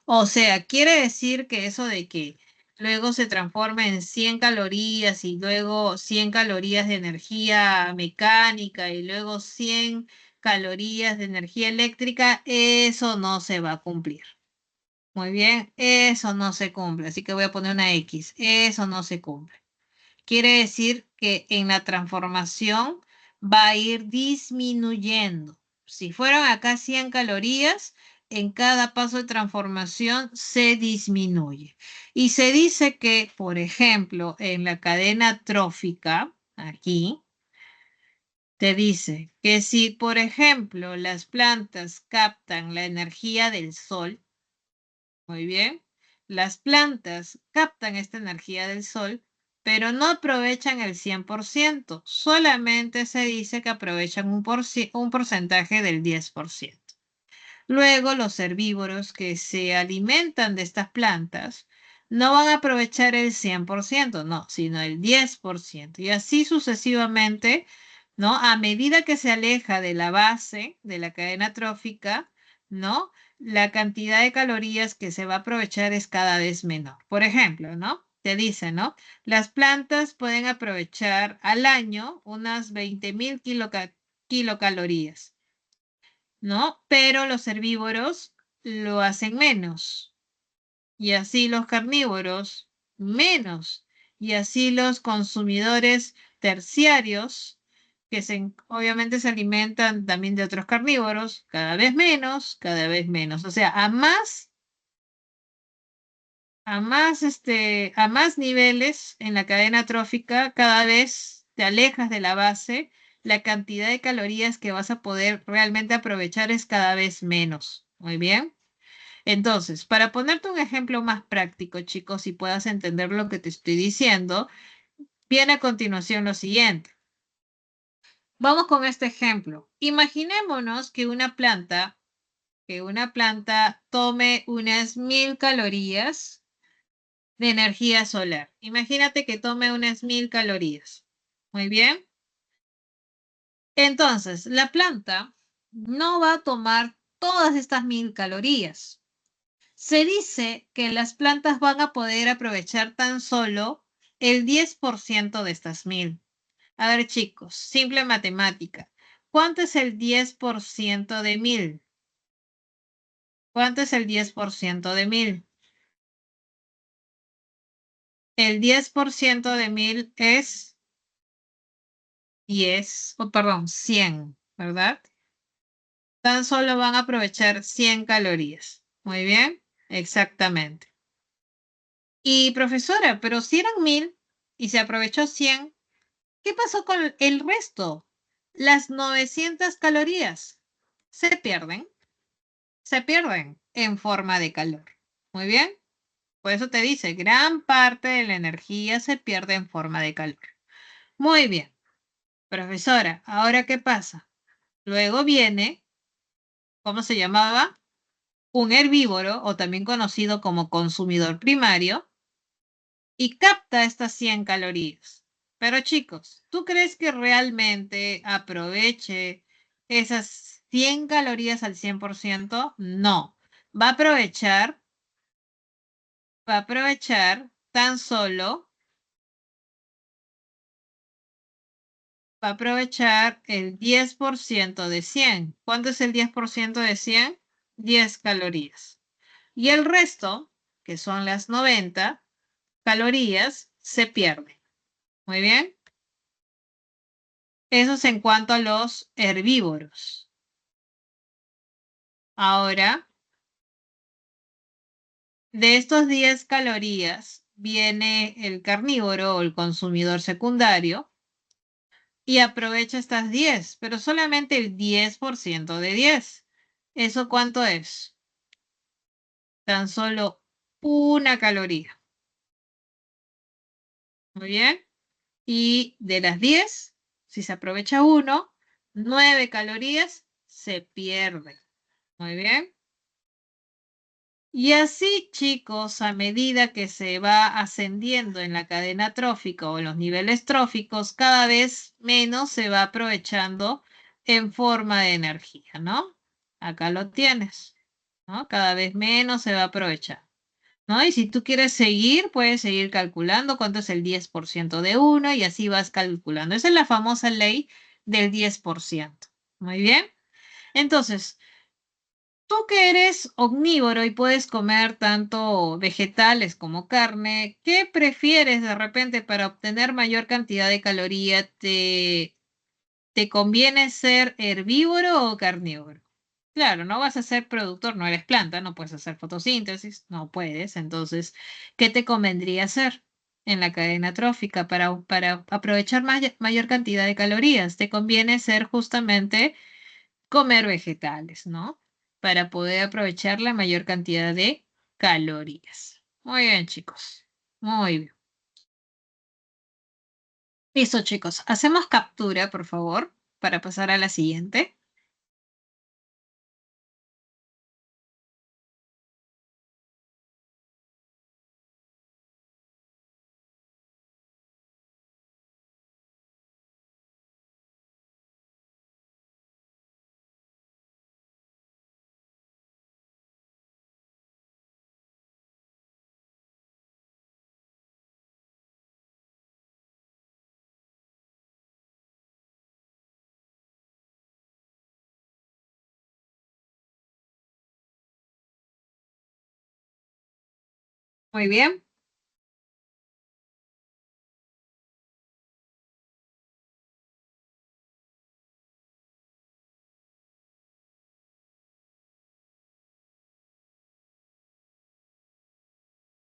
O sea, quiere decir que eso de que luego se transforma en 100 calorías y luego 100 calorías de energía mecánica y luego 100 calorías de energía eléctrica, eso no se va a cumplir. Muy bien, eso no se cumple. Así que voy a poner una X. Eso no se cumple. Quiere decir que en la transformación va a ir disminuyendo. Si fueron acá 100 calorías, en cada paso de transformación se disminuye. Y se dice que, por ejemplo, en la cadena trófica, aquí, te dice que si, por ejemplo, las plantas captan la energía del sol, muy bien. Las plantas captan esta energía del sol, pero no aprovechan el 100%. Solamente se dice que aprovechan un porcentaje del 10%. Luego, los herbívoros que se alimentan de estas plantas no van a aprovechar el 100%, no, sino el 10%. Y así sucesivamente, ¿no? A medida que se aleja de la base de la cadena trófica, ¿no? La cantidad de calorías que se va a aprovechar es cada vez menor. Por ejemplo, ¿no? Te dice, ¿no? Las plantas pueden aprovechar al año unas 20.000 kilocalorías, ¿no? Pero los herbívoros lo hacen menos. y así los carnívoros menos, y así los consumidores terciarios, que obviamente se alimentan también de otros carnívoros, cada vez menos, cada vez menos. O sea, a más niveles en la cadena trófica, cada vez te alejas de la base, la cantidad de calorías que vas a poder realmente aprovechar es cada vez menos. Muy bien. Entonces, para ponerte un ejemplo más práctico, chicos, y puedas entender lo que te estoy diciendo, viene a continuación lo siguiente. Vamos con este ejemplo. Imaginémonos que una planta tome unas 1000 calorías de energía solar. Imagínate que tome unas 1000 calorías. Muy bien. Entonces, la planta no va a tomar todas estas 1000 calorías. Se dice que las plantas van a poder aprovechar tan solo el 10% de estas 1000. A ver, chicos, simple matemática. ¿Cuánto es el 10% de 1000? ¿Cuánto es el 10% de 1000? El 10% de 1000 es 10, perdón, 100, ¿verdad? Tan solo van a aprovechar 100 calorías. Muy bien, exactamente. Y profesora, pero si eran 1000 y se aprovechó 100, ¿qué pasó con el resto? Las 900 calorías se pierden en forma de calor. Muy bien, por eso te dice, gran parte de la energía se pierde en forma de calor. Muy bien, profesora, ¿ahora qué pasa? Luego viene, ¿cómo se llamaba? Un herbívoro, o también conocido como consumidor primario, y capta estas 100 calorías. Pero chicos, ¿tú crees que realmente aproveche esas 100 calorías al 100%? No, va a aprovechar, va a aprovechar tan solo, va a aprovechar el 10% de 100. ¿Cuánto es el 10% de 100? 10 calorías. Y el resto, que son las 90 calorías, se pierde. Muy bien. Eso es en cuanto a los herbívoros. Ahora, de estos 10 calorías viene el carnívoro o el consumidor secundario y aprovecha estas 10, pero solamente el 10% de 10. ¿Eso cuánto es? Tan solo una caloría. Muy bien. Y de las 10, si se aprovecha uno, 9 calorías se pierden. Muy bien. Y así, chicos, a medida que se va ascendiendo en la cadena trófica o en los niveles tróficos, cada vez menos se va aprovechando en forma de energía, ¿no? Acá lo tienes, ¿no? Cada vez menos se va a aprovechar, ¿no? Y si tú quieres seguir, puedes seguir calculando cuánto es el 10% de uno y así vas calculando. Esa es la famosa ley del 10%. Muy bien. Entonces, tú que eres omnívoro y puedes comer tanto vegetales como carne, ¿qué prefieres de repente para obtener mayor cantidad de caloría? ¿Te conviene ser herbívoro o carnívoro? Claro, no vas a ser productor, no eres planta, no puedes hacer fotosíntesis, no puedes. Entonces, ¿qué te convendría hacer en la cadena trófica para aprovechar mayor cantidad de calorías? Te conviene ser justamente comer vegetales, ¿no? Para poder aprovechar la mayor cantidad de calorías. Muy bien, chicos. Muy bien. Listo, chicos. Hacemos captura, por favor, para pasar a la siguiente. Muy bien.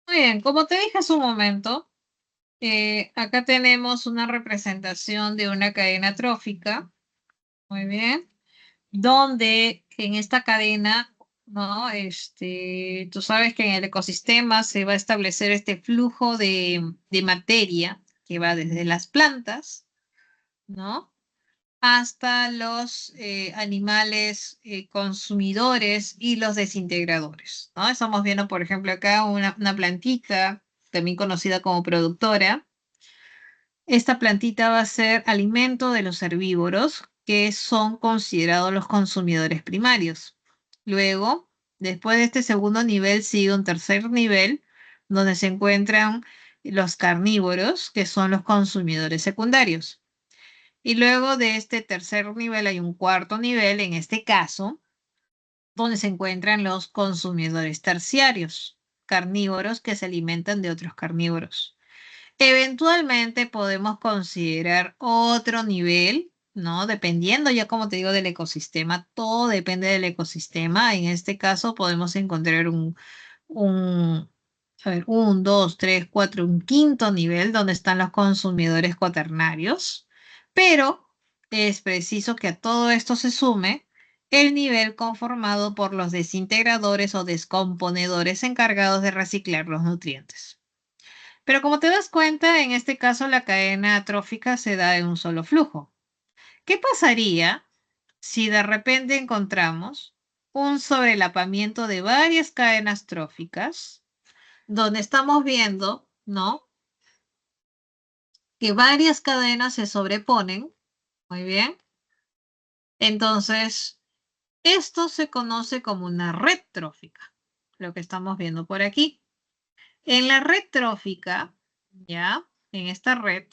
Muy bien, como te dije hace un momento, acá tenemos una representación de una cadena trófica. Muy bien. Donde en esta cadena, ¿no? Tú sabes que en el ecosistema se va a establecer este flujo de materia que va desde las plantas, ¿no? Hasta los animales consumidores y los desintegradores, ¿no? Estamos viendo, por ejemplo, acá una plantita, también conocida como productora. Esta plantita va a ser alimento de los herbívoros, que son considerados los consumidores primarios. Luego, después de este segundo nivel, sigue un tercer nivel, donde se encuentran los carnívoros, que son los consumidores secundarios. Y luego de este tercer nivel hay un cuarto nivel, en este caso, donde se encuentran los consumidores terciarios, carnívoros que se alimentan de otros carnívoros. Eventualmente podemos considerar otro nivel, ¿no? Dependiendo ya, como te digo, del ecosistema, todo depende del ecosistema. En este caso podemos encontrar un, a ver, un, dos, tres, cuatro, un quinto nivel donde están los consumidores cuaternarios, pero es preciso que a todo esto se sume el nivel conformado por los desintegradores o descomponedores encargados de reciclar los nutrientes. Pero como te das cuenta, en este caso la cadena trófica se da en un solo flujo. ¿Qué pasaría si de repente encontramos un sobrelapamiento de varias cadenas tróficas, donde estamos viendo, ¿no? Que varias cadenas se sobreponen, muy bien. Entonces, esto se conoce como una red trófica, lo que estamos viendo por aquí. En la red trófica, ya, en esta red,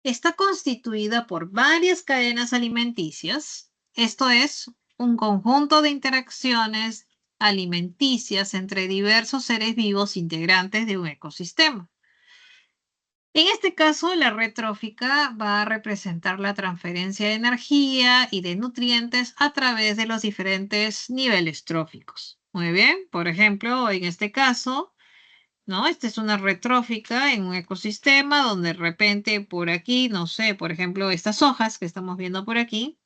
está constituida por varias cadenas alimenticias, esto es, un conjunto de interacciones alimenticias entre diversos seres vivos integrantes de un ecosistema. En este caso, la red trófica va a representar la transferencia de energía y de nutrientes a través de los diferentes niveles tróficos. Muy bien, por ejemplo, en este caso, ¿no? Esta es una red trófica en un ecosistema donde de repente por aquí, no sé, por ejemplo, estas hojas que estamos viendo por aquí,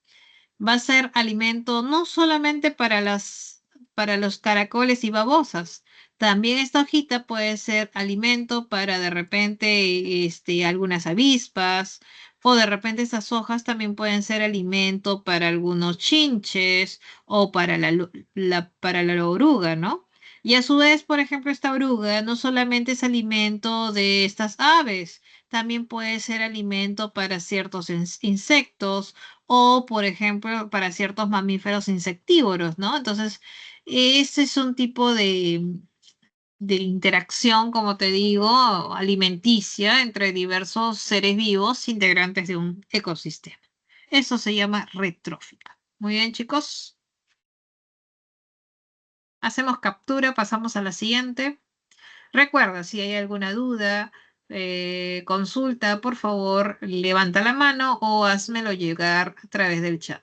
va a ser alimento no solamente para los caracoles y babosas. También esta hojita puede ser alimento para de repente algunas avispas, o de repente estas hojas también pueden ser alimento para algunos chinches o para para la oruga, ¿no? Y a su vez, por ejemplo, esta oruga no solamente es alimento de estas aves, también puede ser alimento para ciertos insectos o, por ejemplo, para ciertos mamíferos insectívoros, ¿no? Entonces, ese es un tipo de interacción, como te digo, alimenticia entre diversos seres vivos integrantes de un ecosistema. Eso se llama red trófica. Muy bien, chicos. Hacemos captura, pasamos a la siguiente. Recuerda, si hay alguna duda, consulta, por favor, levanta la mano o házmelo llegar a través del chat.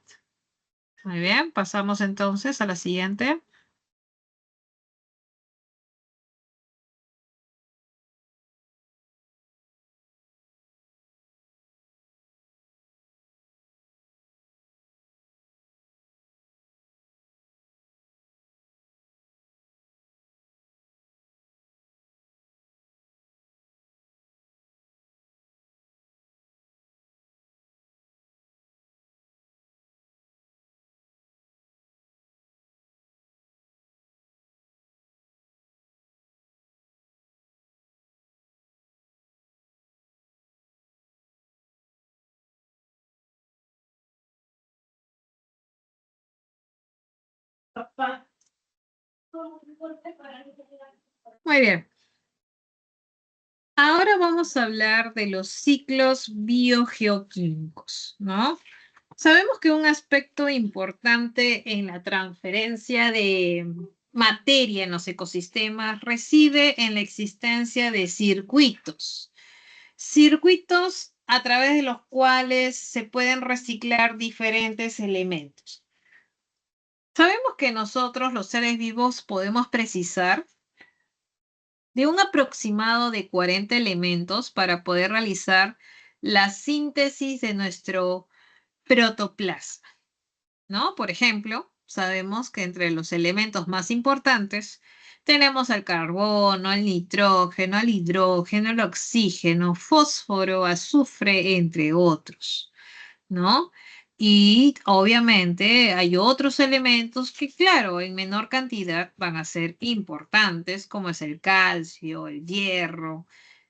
Muy bien, pasamos entonces a la siguiente. Muy bien. Ahora vamos a hablar de los ciclos biogeoquímicos, ¿no? Sabemos que un aspecto importante en la transferencia materia en los ecosistemas reside en la existencia de circuitos. Circuitos a través de los cuales se pueden reciclar diferentes elementos. Sabemos que nosotros, los seres vivos, podemos precisar de un aproximado de 40 elementos para poder realizar la síntesis de nuestro protoplasma, ¿no? Por ejemplo, sabemos que entre los elementos más importantes tenemos el carbono, el nitrógeno, el hidrógeno, el oxígeno, fósforo, azufre, entre otros, ¿no? Y obviamente hay otros elementos que, claro, en menor cantidad van a ser importantes, como es el calcio, el hierro,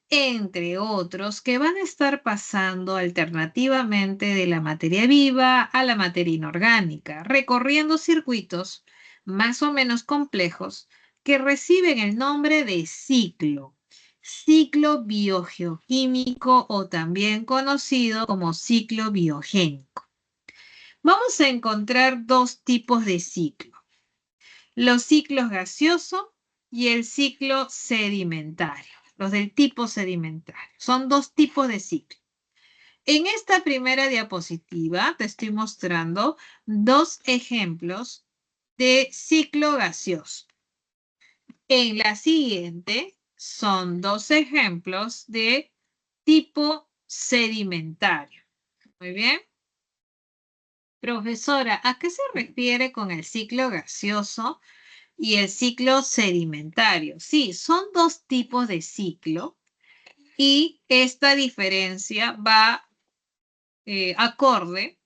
entre otros, que van a estar pasando alternativamente de la materia viva a la materia inorgánica, recorriendo circuitos más o menos complejos que reciben el nombre de ciclo. Ciclo biogeoquímico o también conocido como ciclo biogénico. Vamos a encontrar dos tipos de ciclo, los ciclos gaseoso y el ciclo sedimentario, los del tipo sedimentario. Son dos tipos de ciclo. En esta primera diapositiva te estoy mostrando dos ejemplos de ciclo gaseoso. En la siguiente son dos ejemplos de tipo sedimentario. Muy bien. Profesora, ¿a qué se refiere con el ciclo gaseoso y el ciclo sedimentario? Sí, son dos tipos de ciclo y esta diferencia va acorde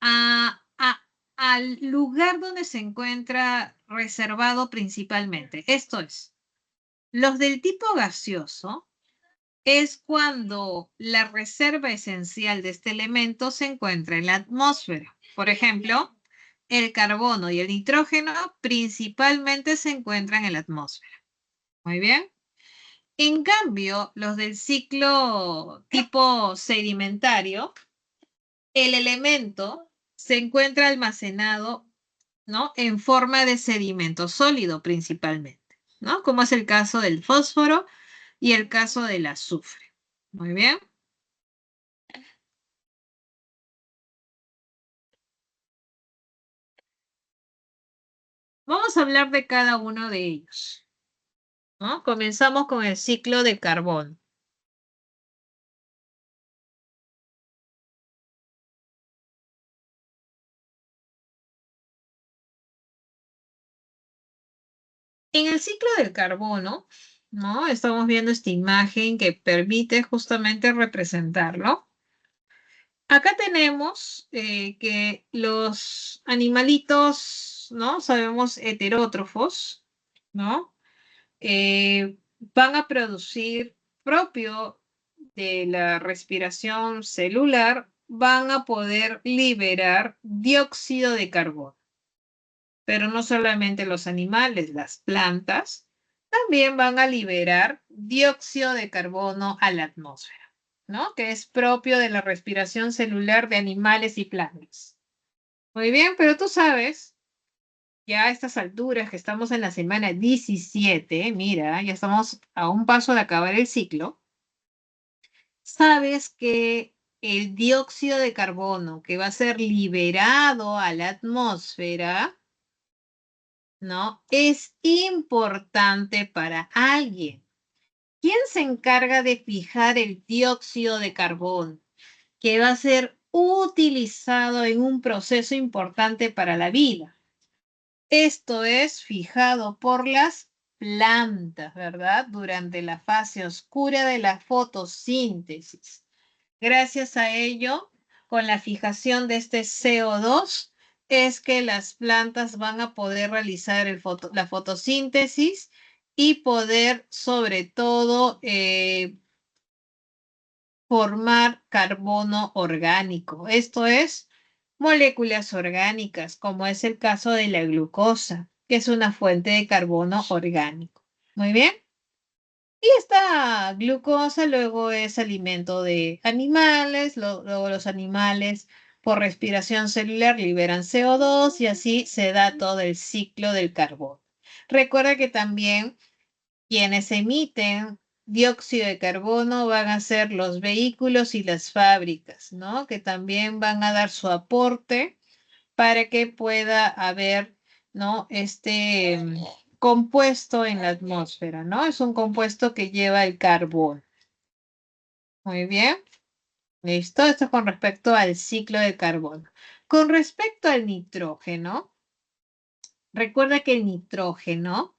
al lugar donde se encuentra reservado principalmente. Esto es, los del tipo gaseoso es cuando la reserva esencial de este elemento se encuentra en la atmósfera. Por ejemplo, el carbono y el nitrógeno principalmente se encuentran en la atmósfera. Muy bien. En cambio, los del ciclo tipo sedimentario, el elemento se encuentra almacenado, ¿no?, en forma de sedimento sólido principalmente, ¿no? Como es el caso del fósforo y el caso del azufre. Muy bien. Vamos a hablar de cada uno de ellos, ¿no? Comenzamos con el ciclo de carbón. En el ciclo del carbono, ¿no? Estamos viendo esta imagen que permite justamente representarlo. Acá tenemos que los animalitos, ¿no? Sabemos heterótrofos, ¿no? Van a producir propio de la respiración celular, van a poder liberar dióxido de carbono. Pero no solamente los animales, las plantas también van a liberar dióxido de carbono a la atmósfera, ¿no? Que es propio de la respiración celular de animales y plantas. Muy bien, pero tú sabes, ya a estas alturas que estamos en la semana 17, mira, ya estamos a un paso de acabar el ciclo, sabes que el dióxido de carbono que va a ser liberado a la atmósfera, ¿no? Es importante para alguien. ¿Quién se encarga de fijar el dióxido de carbono que va a ser utilizado en un proceso importante para la vida? Esto es fijado por las plantas, ¿verdad? Durante la fase oscura de la fotosíntesis. Gracias a ello, con la fijación de este CO2, es que las plantas van a poder realizar la fotosíntesis y poder, sobre todo, formar carbono orgánico. Esto es, moléculas orgánicas, como es el caso de la glucosa, que es una fuente de carbono orgánico. Muy bien. Y esta glucosa luego es alimento de animales, luego los animales por respiración celular liberan CO2 y así se da todo el ciclo del carbono. Recuerda que también quienes emiten dióxido de carbono van a ser los vehículos y las fábricas, ¿no? Que también van a dar su aporte para que pueda haber, ¿no? Este compuesto en la atmósfera, ¿no? Es un compuesto que lleva el carbón. Muy bien. Listo. Esto es con respecto al ciclo del carbono. Con respecto al nitrógeno, recuerda que el nitrógeno,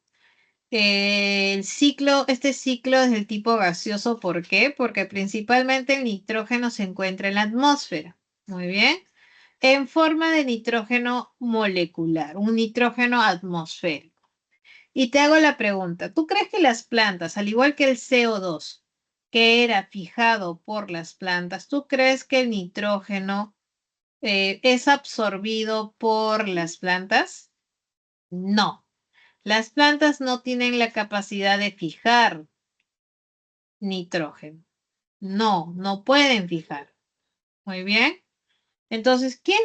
este ciclo es del tipo gaseoso. ¿Por qué? Porque principalmente el nitrógeno se encuentra en la atmósfera. Muy bien. En forma de nitrógeno molecular, un nitrógeno atmosférico. Y te hago la pregunta, ¿tú crees que las plantas, al igual que el CO2, que era fijado por las plantas, ¿tú crees que el nitrógeno es absorbido por las plantas? No, las plantas no tienen la capacidad de fijar nitrógeno. No, no pueden fijar. Muy bien. Entonces, quién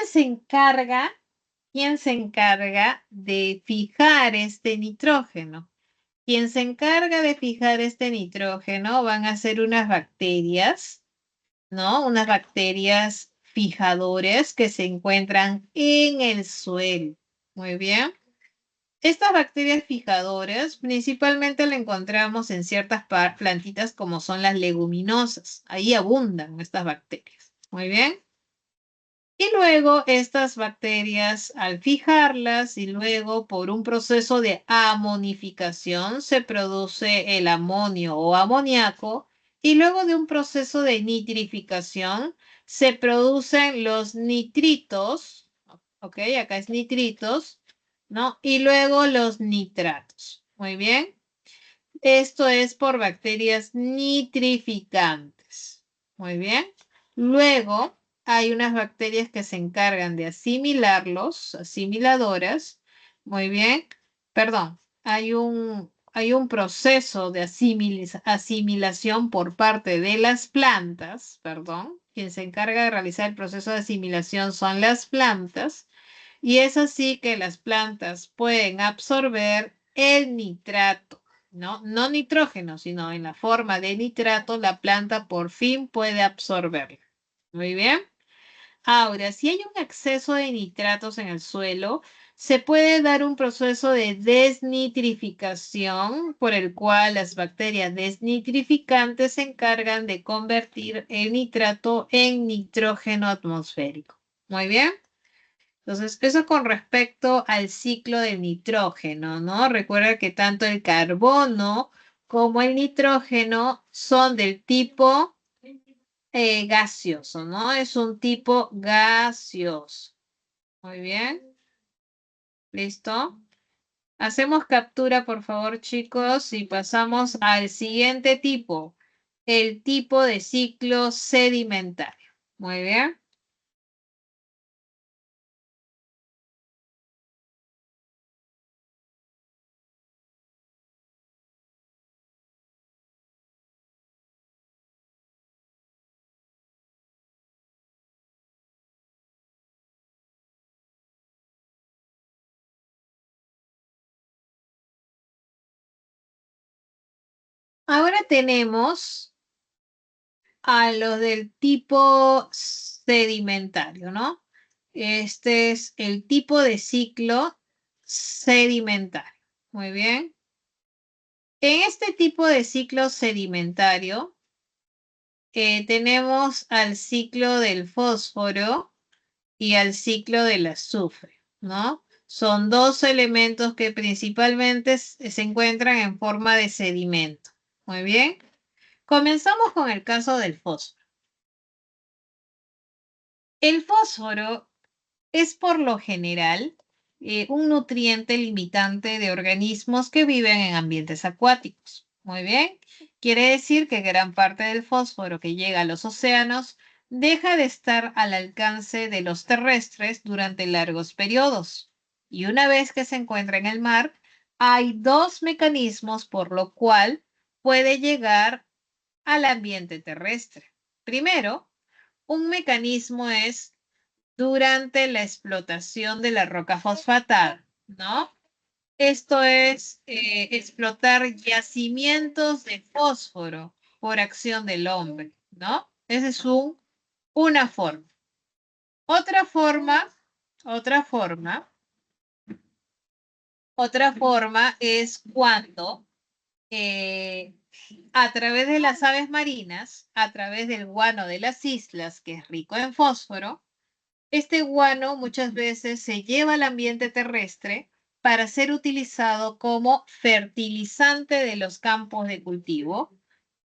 se encarga? ¿Quién se encarga de fijar este nitrógeno? Quien se encarga de fijar este nitrógeno van a ser unas bacterias, ¿no? Unas bacterias fijadores que se encuentran en el suelo. Muy bien. Estas bacterias fijadoras principalmente la encontramos en ciertas plantitas como son las leguminosas. Ahí abundan estas bacterias. Muy bien. Y luego estas bacterias, al fijarlas y luego por un proceso de amonificación, se produce el amonio o amoníaco y luego de un proceso de nitrificación se producen los nitritos, ¿ok? Acá es nitritos, ¿no? Y luego los nitratos. Muy bien. Esto es por bacterias nitrificantes. Muy bien. Luego hay unas bacterias que se encargan de asimilarlos, asimiladoras. Muy bien. Perdón, hay un proceso de asimilación por parte de las plantas, perdón. Quien se encarga de realizar el proceso de asimilación son las plantas. Y es así que las plantas pueden absorber el nitrato, ¿no? No nitrógeno, sino en la forma de nitrato, la planta por fin puede absorberlo. Muy bien. Ahora, si hay un exceso de nitratos en el suelo, se puede dar un proceso de desnitrificación por el cual las bacterias desnitrificantes se encargan de convertir el nitrato en nitrógeno atmosférico. Muy bien. Entonces, eso con respecto al ciclo del nitrógeno, ¿no? Recuerda que tanto el carbono como el nitrógeno son del tipo gaseoso, ¿no? Es un tipo gaseoso. Muy bien, ¿listo? Hacemos captura, por favor, chicos, y pasamos al siguiente tipo, el tipo de ciclo sedimentario. Muy bien. Ahora tenemos a los del tipo sedimentario, ¿no? Este es el tipo de ciclo sedimentario. Muy bien. En este tipo de ciclo sedimentario tenemos al ciclo del fósforo y al ciclo del azufre, ¿no? Son dos elementos que principalmente se encuentran en forma de sedimento. Muy bien. Comenzamos con el caso del fósforo. El fósforo es por lo general un nutriente limitante de organismos que viven en ambientes acuáticos. Muy bien. Quiere decir que gran parte del fósforo que llega a los océanos deja de estar al alcance de los terrestres durante largos periodos. Y una vez que se encuentra en el mar, hay dos mecanismos por lo cual puede llegar al ambiente terrestre. Primero, un mecanismo es durante la explotación de la roca fosfatada, ¿no? Esto es explotar yacimientos de fósforo por acción del hombre, ¿no? Esa es una forma. Otra forma, otra forma, otra forma es cuando a través de las aves marinas, a través del guano de las islas, que es rico en fósforo, este guano muchas veces se lleva al ambiente terrestre para ser utilizado como fertilizante de los campos de cultivo,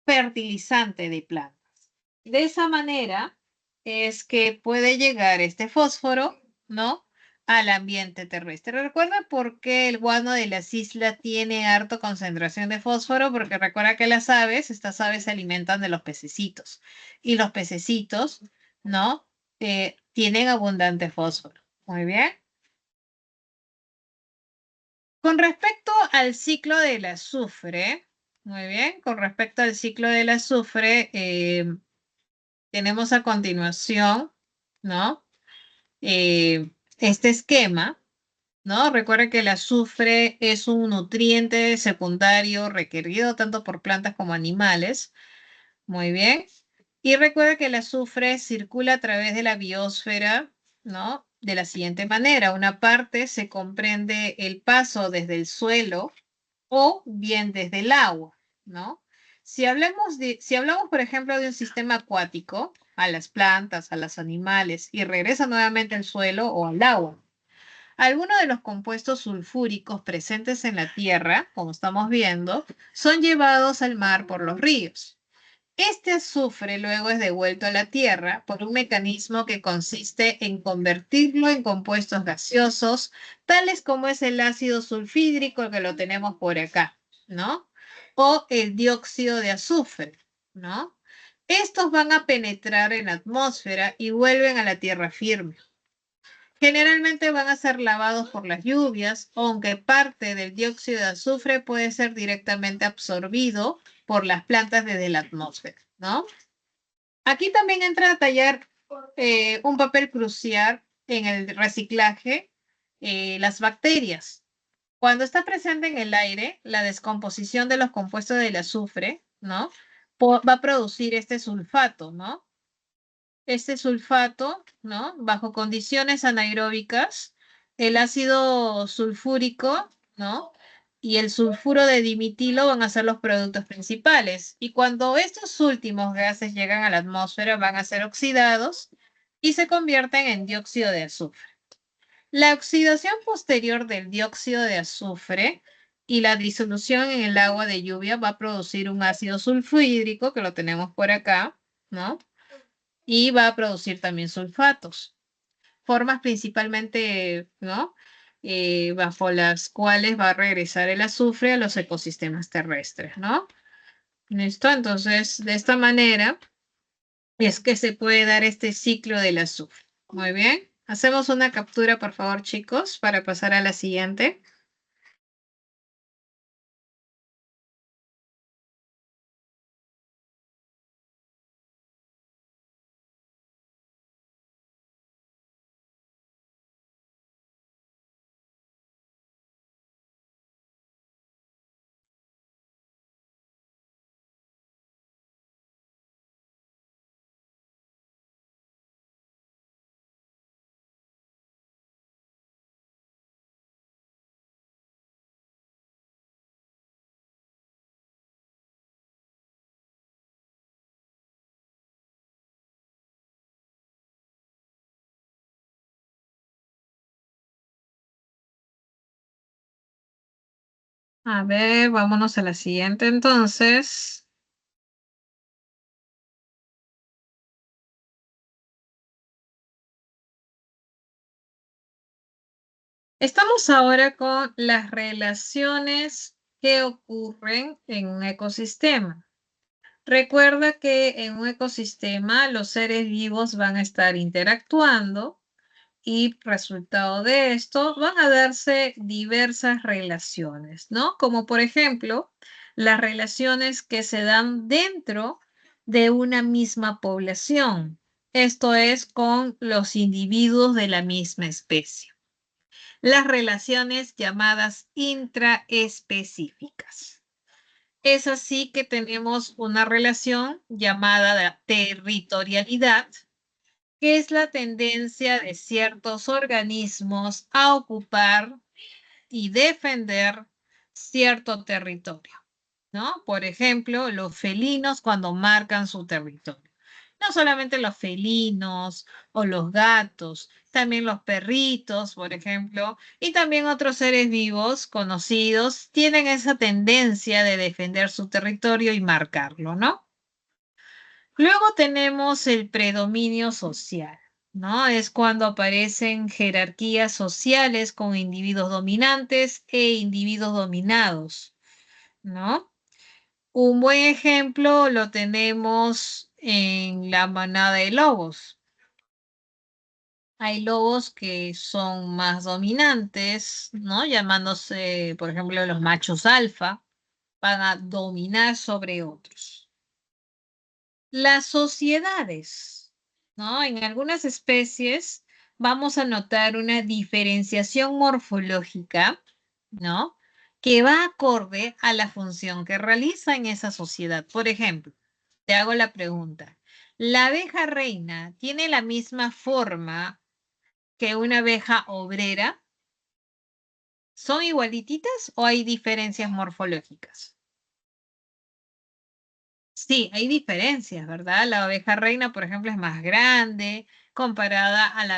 fertilizante de plantas. De esa manera es que puede llegar este fósforo, ¿no? Al ambiente terrestre. ¿Recuerda por qué el guano de las islas tiene harta concentración de fósforo? Porque recuerda que las aves, estas aves se alimentan de los pececitos. Y los pececitos, ¿no? Tienen abundante fósforo. Muy bien. Con respecto al ciclo del azufre, muy bien, con respecto al ciclo del azufre, tenemos a continuación, ¿no? Este esquema, ¿no? Recuerda que el azufre es un nutriente secundario requerido tanto por plantas como animales. Muy bien. Y recuerda que el azufre circula a través de la biosfera, ¿no? De la siguiente manera. Una parte se comprende el paso desde el suelo o bien desde el agua, ¿no? Si hablamos, por ejemplo, de un sistema acuático, a las plantas, a los animales, y regresa nuevamente al suelo o al agua. Algunos de los compuestos sulfúricos presentes en la Tierra, como estamos viendo, son llevados al mar por los ríos. Este azufre luego es devuelto a la Tierra por un mecanismo que consiste en convertirlo en compuestos gaseosos, tales como es el ácido sulfídrico que lo tenemos por acá, ¿no? O el dióxido de azufre, ¿no? Estos van a penetrar en la atmósfera y vuelven a la tierra firme. Generalmente van a ser lavados por las lluvias, aunque parte del dióxido de azufre puede ser directamente absorbido por las plantas desde la atmósfera, ¿no? Aquí también entra a tallar un papel crucial en el reciclaje, las bacterias. Cuando está presente en el aire, la descomposición de los compuestos del azufre, ¿no? Va a producir este sulfato, ¿no? Este sulfato, ¿no? Bajo condiciones anaeróbicas, el ácido sulfúrico, ¿no? Y el sulfuro de dimitilo van a ser los productos principales. Y cuando estos últimos gases llegan a la atmósfera, van a ser oxidados y se convierten en dióxido de azufre. La oxidación posterior del dióxido de azufre y la disolución en el agua de lluvia va a producir un ácido sulfhídrico, que lo tenemos por acá, ¿no? Y va a producir también sulfatos, formas principalmente, ¿no? Bajo las cuales va a regresar el azufre a los ecosistemas terrestres, ¿no? ¿Listo? Entonces, de esta manera es que se puede dar este ciclo del azufre. Muy bien. Hacemos una captura, por favor, chicos, para pasar a la siguiente. A ver, vámonos a la siguiente entonces. Estamos ahora con las relaciones que ocurren en un ecosistema. Recuerda que en un ecosistema los seres vivos van a estar interactuando y resultado de esto van a darse diversas relaciones, ¿no? Como por ejemplo, las relaciones que se dan dentro de una misma población. Esto es con los individuos de la misma especie. Las relaciones llamadas intraespecíficas. Es así que tenemos una relación llamada territorialidad, que es la tendencia de ciertos organismos a ocupar y defender cierto territorio, ¿no? Por ejemplo, los felinos cuando marcan su territorio. No solamente los felinos o los gatos, también los perritos, por ejemplo, y también otros seres vivos conocidos tienen esa tendencia de defender su territorio y marcarlo, ¿no? Luego tenemos el predominio social, ¿no? Es cuando aparecen jerarquías sociales con individuos dominantes e individuos dominados, ¿no? Un buen ejemplo lo tenemos en la manada de lobos. Hay lobos que son más dominantes, ¿no? Llamándose, por ejemplo, los machos alfa, van a dominar sobre otros. Las sociedades, ¿no? En algunas especies vamos a notar una diferenciación morfológica, ¿no? Que va acorde a la función que realiza en esa sociedad. Por ejemplo, te hago la pregunta, ¿la abeja reina tiene la misma forma que una abeja obrera? ¿Son igualititas o hay diferencias morfológicas? Sí, hay diferencias, ¿verdad? La oveja reina, por ejemplo, es más grande comparada a a la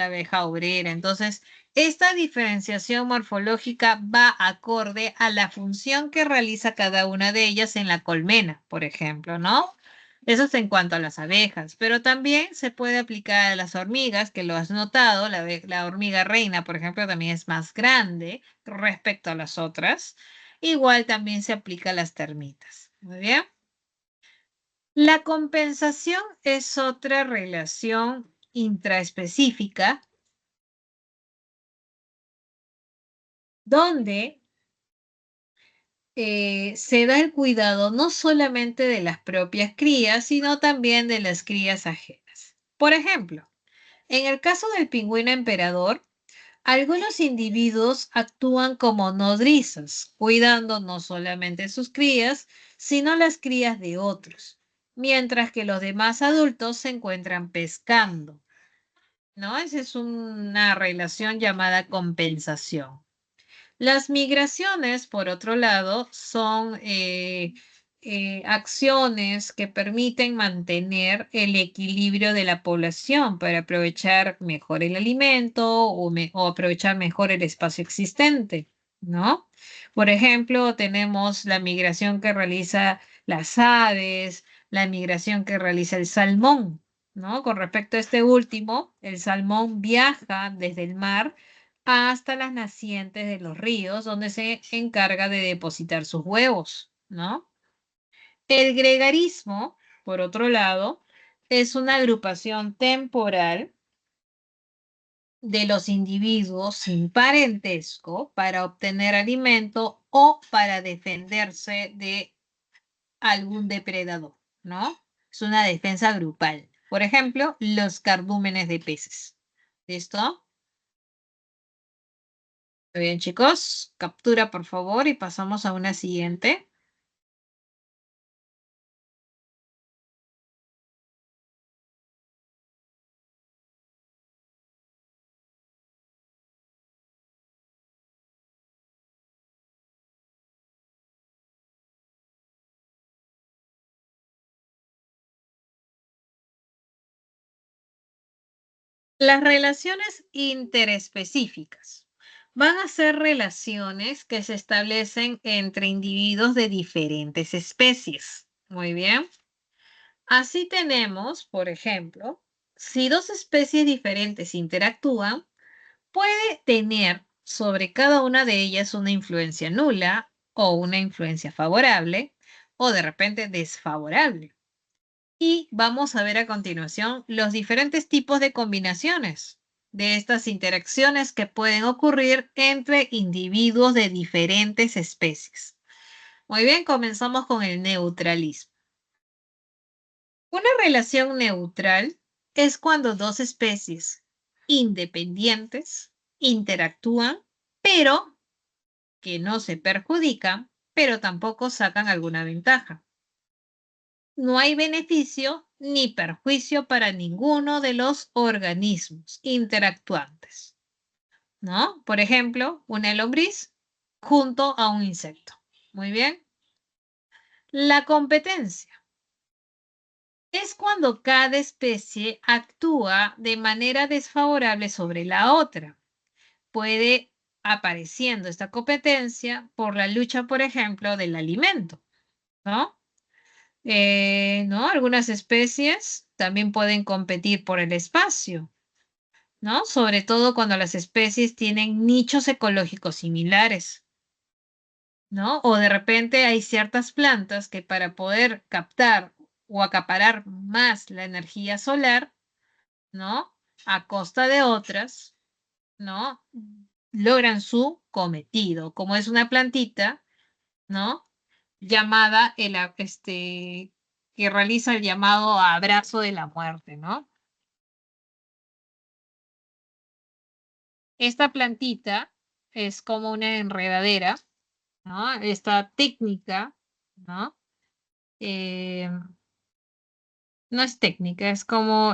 abeja obrera. Entonces, esta diferenciación morfológica va acorde a la función que realiza cada una de ellas en la colmena, por ejemplo, ¿no? Eso es en cuanto a las abejas, pero también se puede aplicar a las hormigas, que lo has notado, la hormiga reina, por ejemplo, también es más grande respecto a las otras. Igual también se aplica a las termitas. Muy bien. La compensación es otra relación intraespecífica donde se da el cuidado no solamente de las propias crías, sino también de las crías ajenas. Por ejemplo, en el caso del pingüino emperador, algunos individuos actúan como nodrizas, cuidando no solamente sus crías, sino las crías de otros, mientras que los demás adultos se encuentran pescando, ¿no? Esa es una relación llamada compensación. Las migraciones, por otro lado, son acciones que permiten mantener el equilibrio de la población para aprovechar mejor el alimento o aprovechar mejor el espacio existente, ¿no? Por ejemplo, tenemos la migración que realiza las aves, la migración que realiza el salmón, ¿no? Con respecto a este último, el salmón viaja desde el mar hasta las nacientes de los ríos, donde se encarga de depositar sus huevos, ¿no? El gregarismo, por otro lado, es una agrupación temporal de los individuos sin parentesco para obtener alimento o para defenderse de algún depredador, ¿no? Es una defensa grupal. Por ejemplo, los cardúmenes de peces. ¿Listo? Muy bien, chicos. Captura, por favor, y pasamos a una siguiente. Las relaciones interespecíficas van a ser relaciones que se establecen entre individuos de diferentes especies. Muy bien. Así tenemos, por ejemplo, si dos especies diferentes interactúan, puede tener sobre cada una de ellas una influencia nula o una influencia favorable o de repente desfavorable. Y vamos a ver a continuación los diferentes tipos de combinaciones de estas interacciones que pueden ocurrir entre individuos de diferentes especies. Muy bien, comenzamos con el neutralismo. Una relación neutral es cuando dos especies independientes, interactúan, pero que no se perjudican, pero tampoco sacan alguna ventaja. No hay beneficio ni perjuicio para ninguno de los organismos interactuantes, ¿no? Por ejemplo, una lombriz junto a un insecto. Muy bien. La competencia es cuando cada especie actúa de manera desfavorable sobre la otra. Puede apareciendo esta competencia por la lucha, por ejemplo, del alimento, ¿no? ¿No? Algunas especies también pueden competir por el espacio, ¿no? Sobre todo cuando las especies tienen nichos ecológicos similares, ¿no? O de repente hay ciertas plantas que para poder captar o acaparar más la energía solar, ¿no? A costa de otras, ¿no? Logran su cometido, como es una plantita, ¿no? Llamada que realiza el llamado abrazo de la muerte, ¿no? Esta plantita es como una enredadera, ¿no? Esta técnica, ¿no? Eh, no es técnica, es como,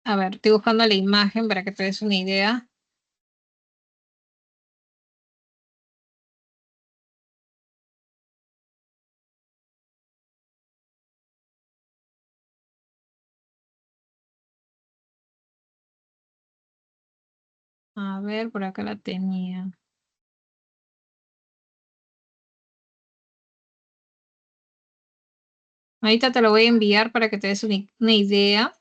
a ver, estoy buscando la imagen para que te des una idea. A ver, por acá la tenía. Ahorita te lo voy a enviar para que te des una idea.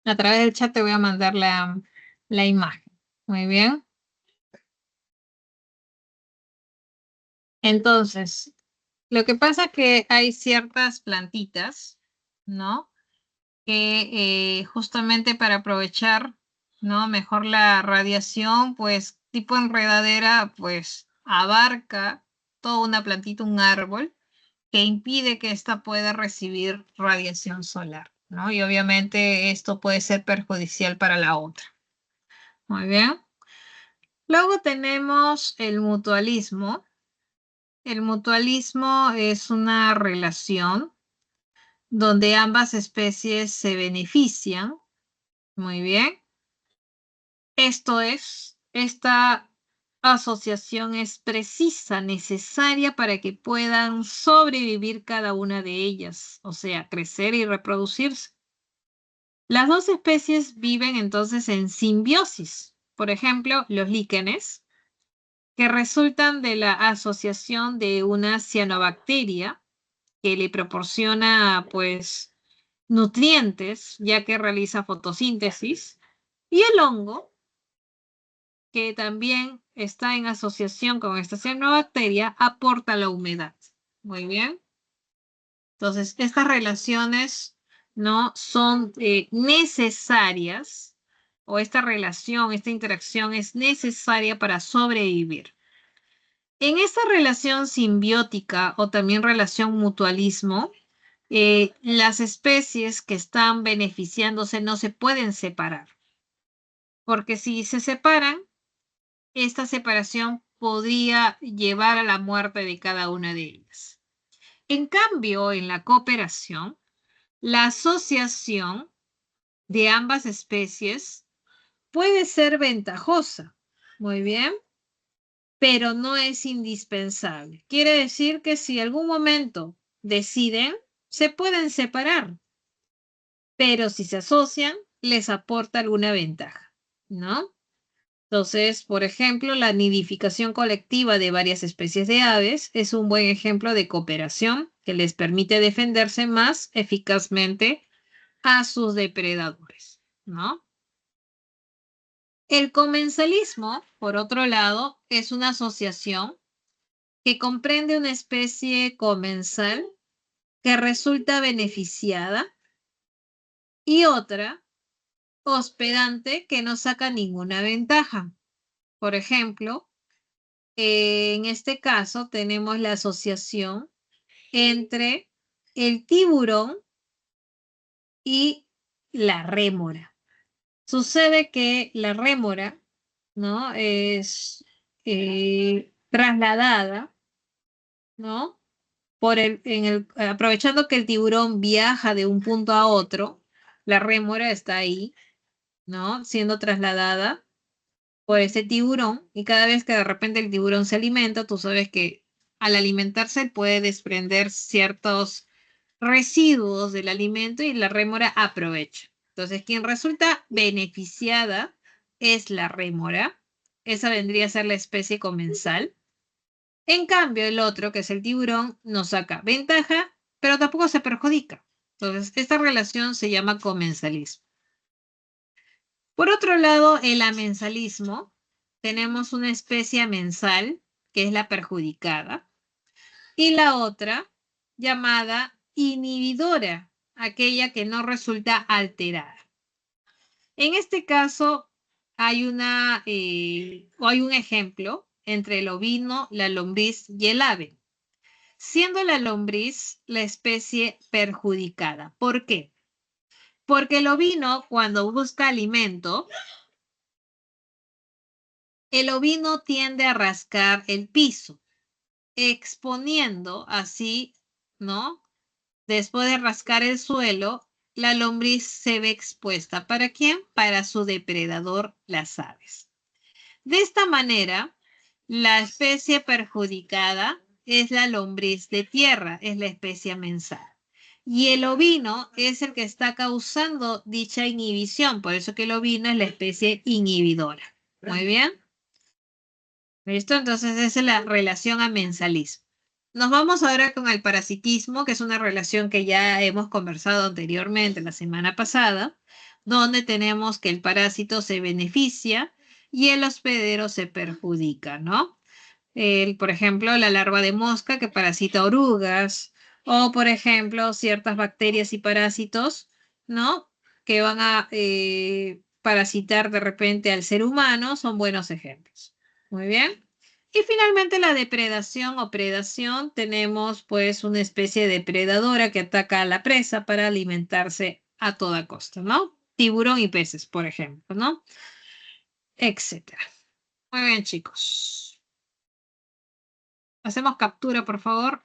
A través del chat te voy a mandar la imagen. Muy bien. Entonces, lo que pasa es que hay ciertas plantitas, ¿no? Que justamente para aprovechar, ¿no? Mejor la radiación, pues tipo enredadera, pues abarca toda una plantita, un árbol, que impide que ésta pueda recibir radiación solar, ¿no? Y obviamente esto puede ser perjudicial para la otra. Muy bien. Luego tenemos el mutualismo. El mutualismo es una relación donde ambas especies se benefician. Muy bien. Esto es, esta asociación es precisa, necesaria para que puedan sobrevivir cada una de ellas, o sea, crecer y reproducirse. Las dos especies viven entonces en simbiosis. Por ejemplo, los líquenes, que resultan de la asociación de una cianobacteria que le proporciona, pues, nutrientes, ya que realiza fotosíntesis, y el hongo, que también está en asociación con esta cianobacteria, aporta la humedad. Muy bien. Entonces, estas relaciones no son necesarias, o esta relación, esta interacción es necesaria para sobrevivir. En esta relación simbiótica o también relación mutualismo, las especies que están beneficiándose no se pueden separar, porque si se separan, esta separación podría llevar a la muerte de cada una de ellas. En cambio, en la cooperación, la asociación de ambas especies puede ser ventajosa, muy bien, pero no es indispensable. Quiere decir que si algún momento deciden, se pueden separar, pero si se asocian, les aporta alguna ventaja, ¿no? Entonces, por ejemplo, la nidificación colectiva de varias especies de aves es un buen ejemplo de cooperación que les permite defenderse más eficazmente a sus depredadores, ¿no? El comensalismo, por otro lado, es una asociación que comprende una especie comensal que resulta beneficiada y otra hospedante que no saca ninguna ventaja. Por ejemplo, en este caso tenemos la asociación entre el tiburón y la rémora. Sucede que la rémora, ¿no? Es trasladada, ¿no? Aprovechando que el tiburón viaja de un punto a otro, la rémora está ahí, ¿no? Siendo trasladada por ese tiburón y cada vez que de repente el tiburón se alimenta, tú sabes que al alimentarse puede desprender ciertos residuos del alimento y la rémora aprovecha. Entonces, quien resulta beneficiada es la rémora. Esa vendría a ser la especie comensal. En cambio, el otro, que es el tiburón, no saca ventaja, pero tampoco se perjudica. Entonces, esta relación se llama comensalismo. Por otro lado, el amensalismo, tenemos una especie amensal, que es la perjudicada, y la otra llamada inhibidora, aquella que no resulta alterada. En este caso, hay hay un ejemplo entre el ovino, la lombriz y el ave, siendo la lombriz la especie perjudicada. ¿Por qué? Porque el ovino, cuando busca alimento, el ovino tiende a rascar el piso, exponiendo así, ¿no? Después de rascar el suelo, la lombriz se ve expuesta. ¿Para quién? Para su depredador, las aves. De esta manera, la especie perjudicada es la lombriz de tierra, es la especie amensal. Y el ovino es el que está causando dicha inhibición, por eso que el ovino es la especie inhibidora. Muy bien. ¿Listo? Entonces esa es la relación amensalismo. Nos vamos ahora con el parasitismo, que es una relación que ya hemos conversado anteriormente la semana pasada, donde tenemos que el parásito se beneficia y el hospedero se perjudica, ¿no? Por ejemplo, la larva de mosca que parasita orugas, o por ejemplo, ciertas bacterias y parásitos, ¿no? Que van a parasitar de repente al ser humano, son buenos ejemplos. Muy bien. Y finalmente la depredación o predación, tenemos pues una especie de depredadora que ataca a la presa para alimentarse a toda costa, ¿no? Tiburón y peces, por ejemplo, ¿no? Etcétera. Muy bien, chicos. Hacemos captura, por favor.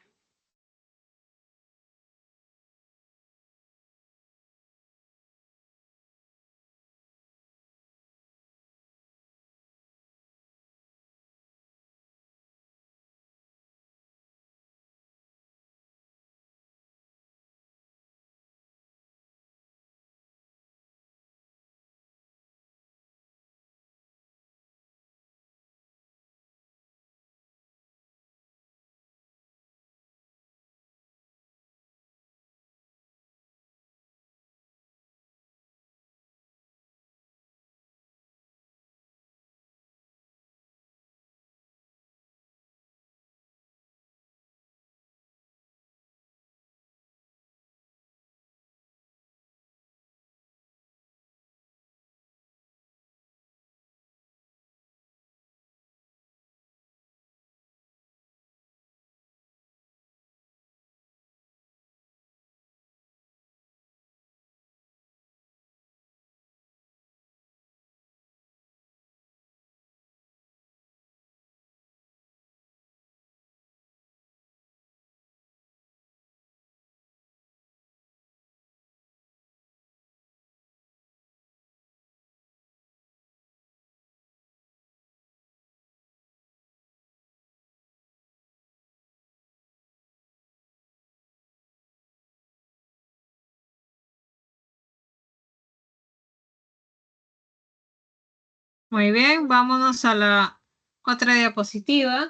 Muy bien, vámonos a la otra diapositiva.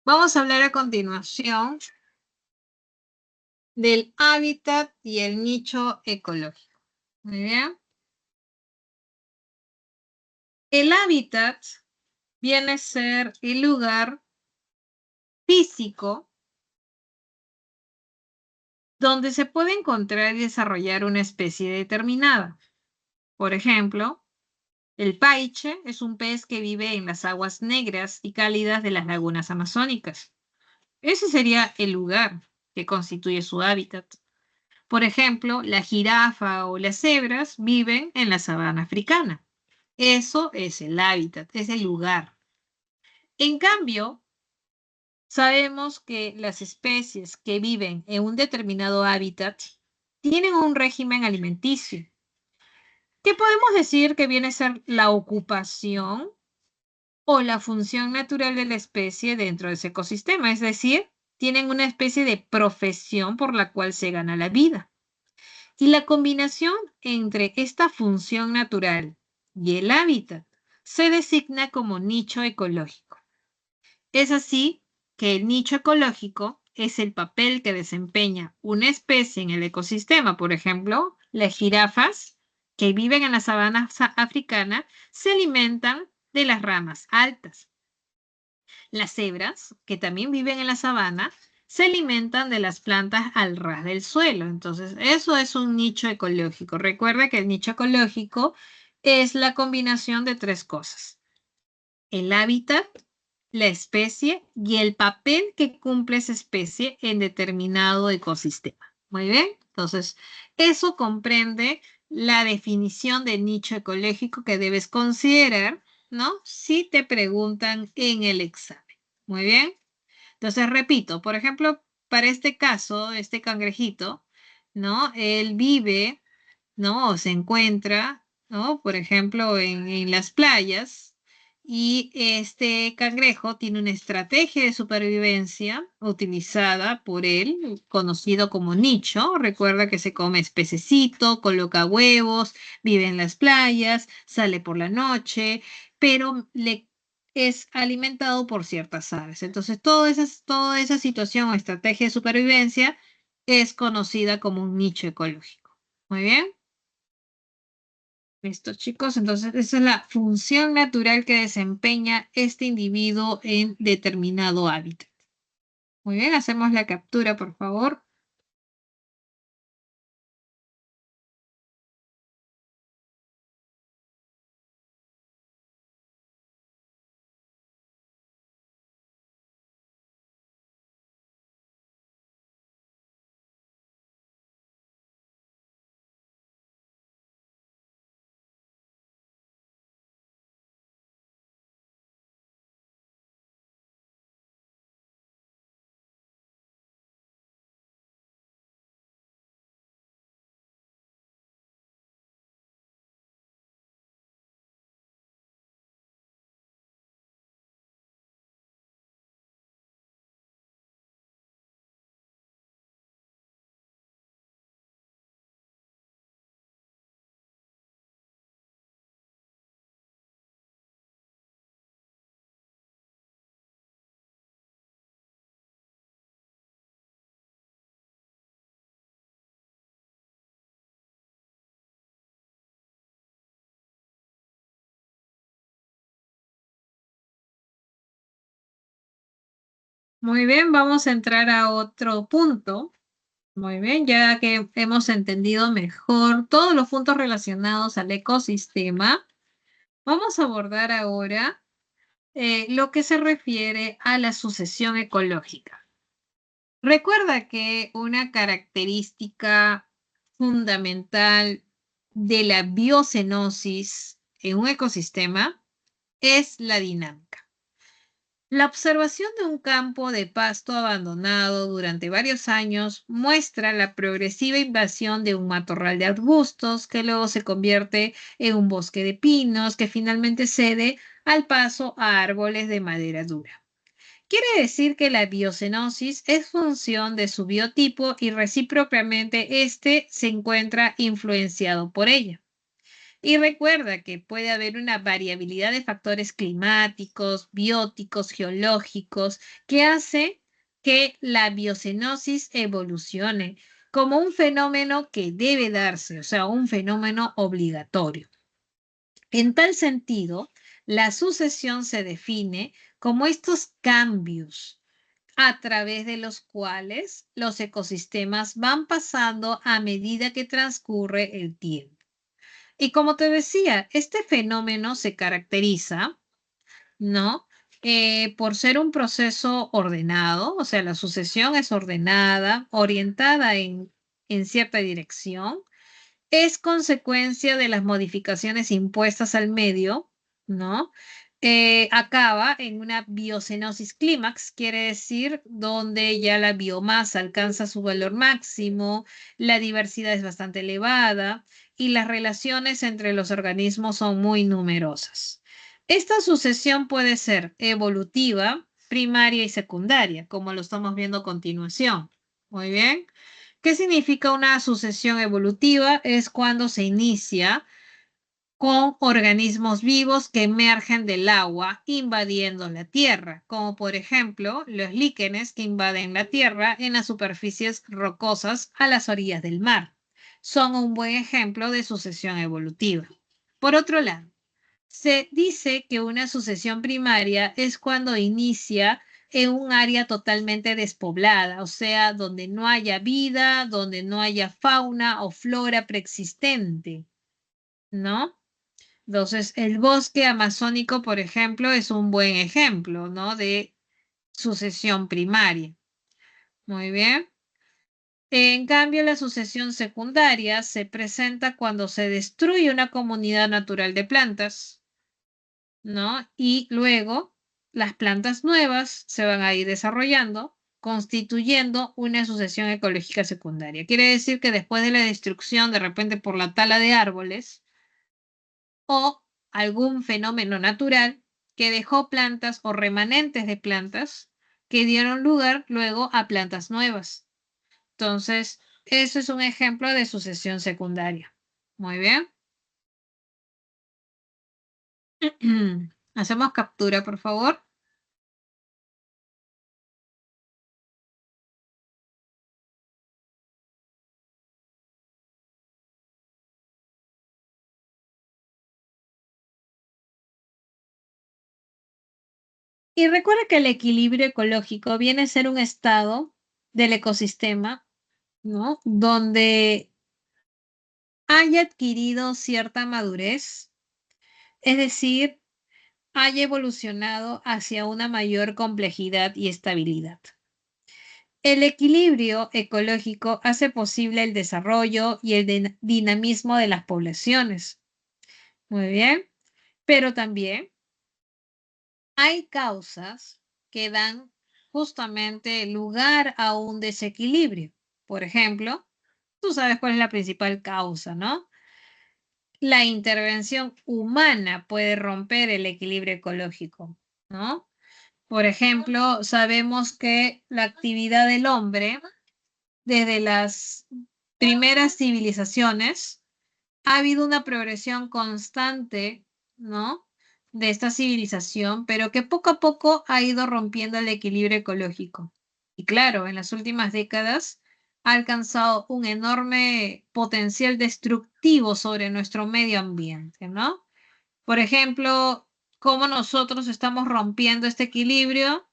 Vamos a hablar a continuación del hábitat y el nicho ecológico. Muy bien. El hábitat viene a ser el lugar físico donde se puede encontrar y desarrollar una especie determinada. Por ejemplo, el paiche es un pez que vive en las aguas negras y cálidas de las lagunas amazónicas. Ese sería el lugar que constituye su hábitat. Por ejemplo, la jirafa o las cebras viven en la sabana africana. Eso es el hábitat, es el lugar. En cambio, sabemos que las especies que viven en un determinado hábitat tienen un régimen alimenticio. ¿Qué podemos decir que viene a ser la ocupación o la función natural de la especie dentro de ese ecosistema? Es decir, tienen una especie de profesión por la cual se gana la vida. Y la combinación entre esta función natural y el hábitat se designa como nicho ecológico. Es así que el nicho ecológico es el papel que desempeña una especie en el ecosistema. Por ejemplo, las jirafas que viven en la sabana africana se alimentan de las ramas altas. Las cebras, que también viven en la sabana, se alimentan de las plantas al ras del suelo. Entonces, eso es un nicho ecológico. Recuerda que el nicho ecológico es la combinación de tres cosas: el hábitat, la especie y el papel que cumple esa especie en determinado ecosistema. Muy bien, entonces eso comprende la definición de nicho ecológico que debes considerar, ¿no? Si te preguntan en el examen. Muy bien, entonces repito, por ejemplo, para este caso, este cangrejito, ¿no? Él vive, ¿no? O se encuentra, ¿no? Por ejemplo, en las playas, y este cangrejo tiene una estrategia de supervivencia utilizada por él, conocido como nicho. Recuerda que se come pececito, coloca huevos, vive en las playas, sale por la noche, pero le es alimentado por ciertas aves. Entonces, toda esa situación o estrategia de supervivencia es conocida como un nicho ecológico. Muy bien. Listo, chicos. Entonces, esa es la función natural que desempeña este individuo en determinado hábitat. Muy bien, hacemos la captura, por favor. Muy bien, vamos a entrar a otro punto. Muy bien, ya que hemos entendido mejor todos los puntos relacionados al ecosistema, vamos a abordar ahora lo que se refiere a la sucesión ecológica. Recuerda que una característica fundamental de la biocenosis en un ecosistema es la dinámica. La observación de un campo de pasto abandonado durante varios años muestra la progresiva invasión de un matorral de arbustos que luego se convierte en un bosque de pinos que finalmente cede al paso a árboles de madera dura. Quiere decir que la biocenosis es función de su biotipo y recíprocamente éste se encuentra influenciado por ella. Y recuerda que puede haber una variabilidad de factores climáticos, bióticos, geológicos, que hace que la biocenosis evolucione como un fenómeno que debe darse, o sea, un fenómeno obligatorio. En tal sentido, la sucesión se define como estos cambios a través de los cuales los ecosistemas van pasando a medida que transcurre el tiempo. Y como te decía, este fenómeno se caracteriza, ¿no? Por ser un proceso ordenado, o sea, la sucesión es ordenada, orientada en cierta dirección, es consecuencia de las modificaciones impuestas al medio, ¿no? Acaba en una biocenosis clímax, quiere decir donde ya la biomasa alcanza su valor máximo, la diversidad es bastante elevada y las relaciones entre los organismos son muy numerosas. Esta sucesión puede ser evolutiva, primaria y secundaria, como lo estamos viendo a continuación. Muy bien. ¿Qué significa una sucesión evolutiva? Es cuando se inicia con organismos vivos que emergen del agua invadiendo la tierra, como por ejemplo los líquenes que invaden la tierra en las superficies rocosas a las orillas del mar. Son un buen ejemplo de sucesión evolutiva. Por otro lado, se dice que una sucesión primaria es cuando inicia en un área totalmente despoblada, o sea, donde no haya vida, donde no haya fauna o flora preexistente, ¿no? Entonces, el bosque amazónico, por ejemplo, es un buen ejemplo, ¿no? De sucesión primaria. Muy bien. En cambio, la sucesión secundaria se presenta cuando se destruye una comunidad natural de plantas, ¿no? Y luego las plantas nuevas se van a ir desarrollando, constituyendo una sucesión ecológica secundaria. Quiere decir que después de la destrucción, de repente por la tala de árboles o algún fenómeno natural que dejó plantas o remanentes de plantas que dieron lugar luego a plantas nuevas. Entonces, eso es un ejemplo de sucesión secundaria. Muy bien. Hacemos captura, por favor. Y recuerda que el equilibrio ecológico viene a ser un estado del ecosistema, ¿no? Donde haya adquirido cierta madurez, es decir, haya evolucionado hacia una mayor complejidad y estabilidad. El equilibrio ecológico hace posible el desarrollo y el dinamismo de las poblaciones. Muy bien, pero también hay causas que dan justamente lugar a un desequilibrio. Por ejemplo, tú sabes cuál es la principal causa, ¿no? La intervención humana puede romper el equilibrio ecológico, ¿no? Por ejemplo, sabemos que la actividad del hombre desde las primeras civilizaciones ha habido una progresión constante, ¿no? De esta civilización, pero que poco a poco ha ido rompiendo el equilibrio ecológico. Y claro, en las últimas décadas ha alcanzado un enorme potencial destructivo sobre nuestro medio ambiente, ¿no? Por ejemplo, cómo nosotros estamos rompiendo este equilibrio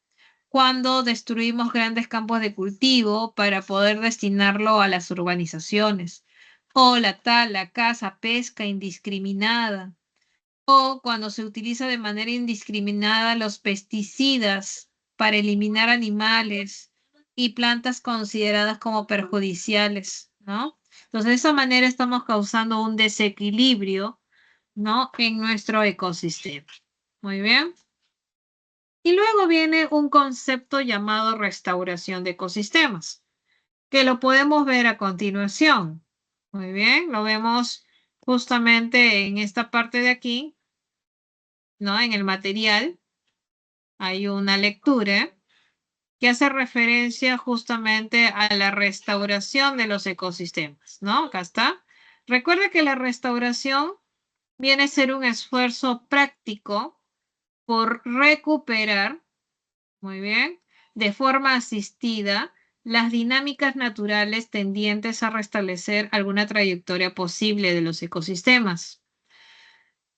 cuando destruimos grandes campos de cultivo para poder destinarlo a las urbanizaciones, o la tala, caza, pesca indiscriminada, o cuando se utiliza de manera indiscriminada los pesticidas para eliminar animales y plantas consideradas como perjudiciales, ¿no? Entonces, de esa manera estamos causando un desequilibrio, ¿no? En nuestro ecosistema. Muy bien. Y luego viene un concepto llamado restauración de ecosistemas, que lo podemos ver a continuación. Muy bien, lo vemos justamente en esta parte de aquí, ¿no? En el material hay una lectura que hace referencia justamente a la restauración de los ecosistemas, ¿no? Acá está. Recuerda que la restauración viene a ser un esfuerzo práctico por recuperar, muy bien, de forma asistida, las dinámicas naturales tendientes a restablecer alguna trayectoria posible de los ecosistemas.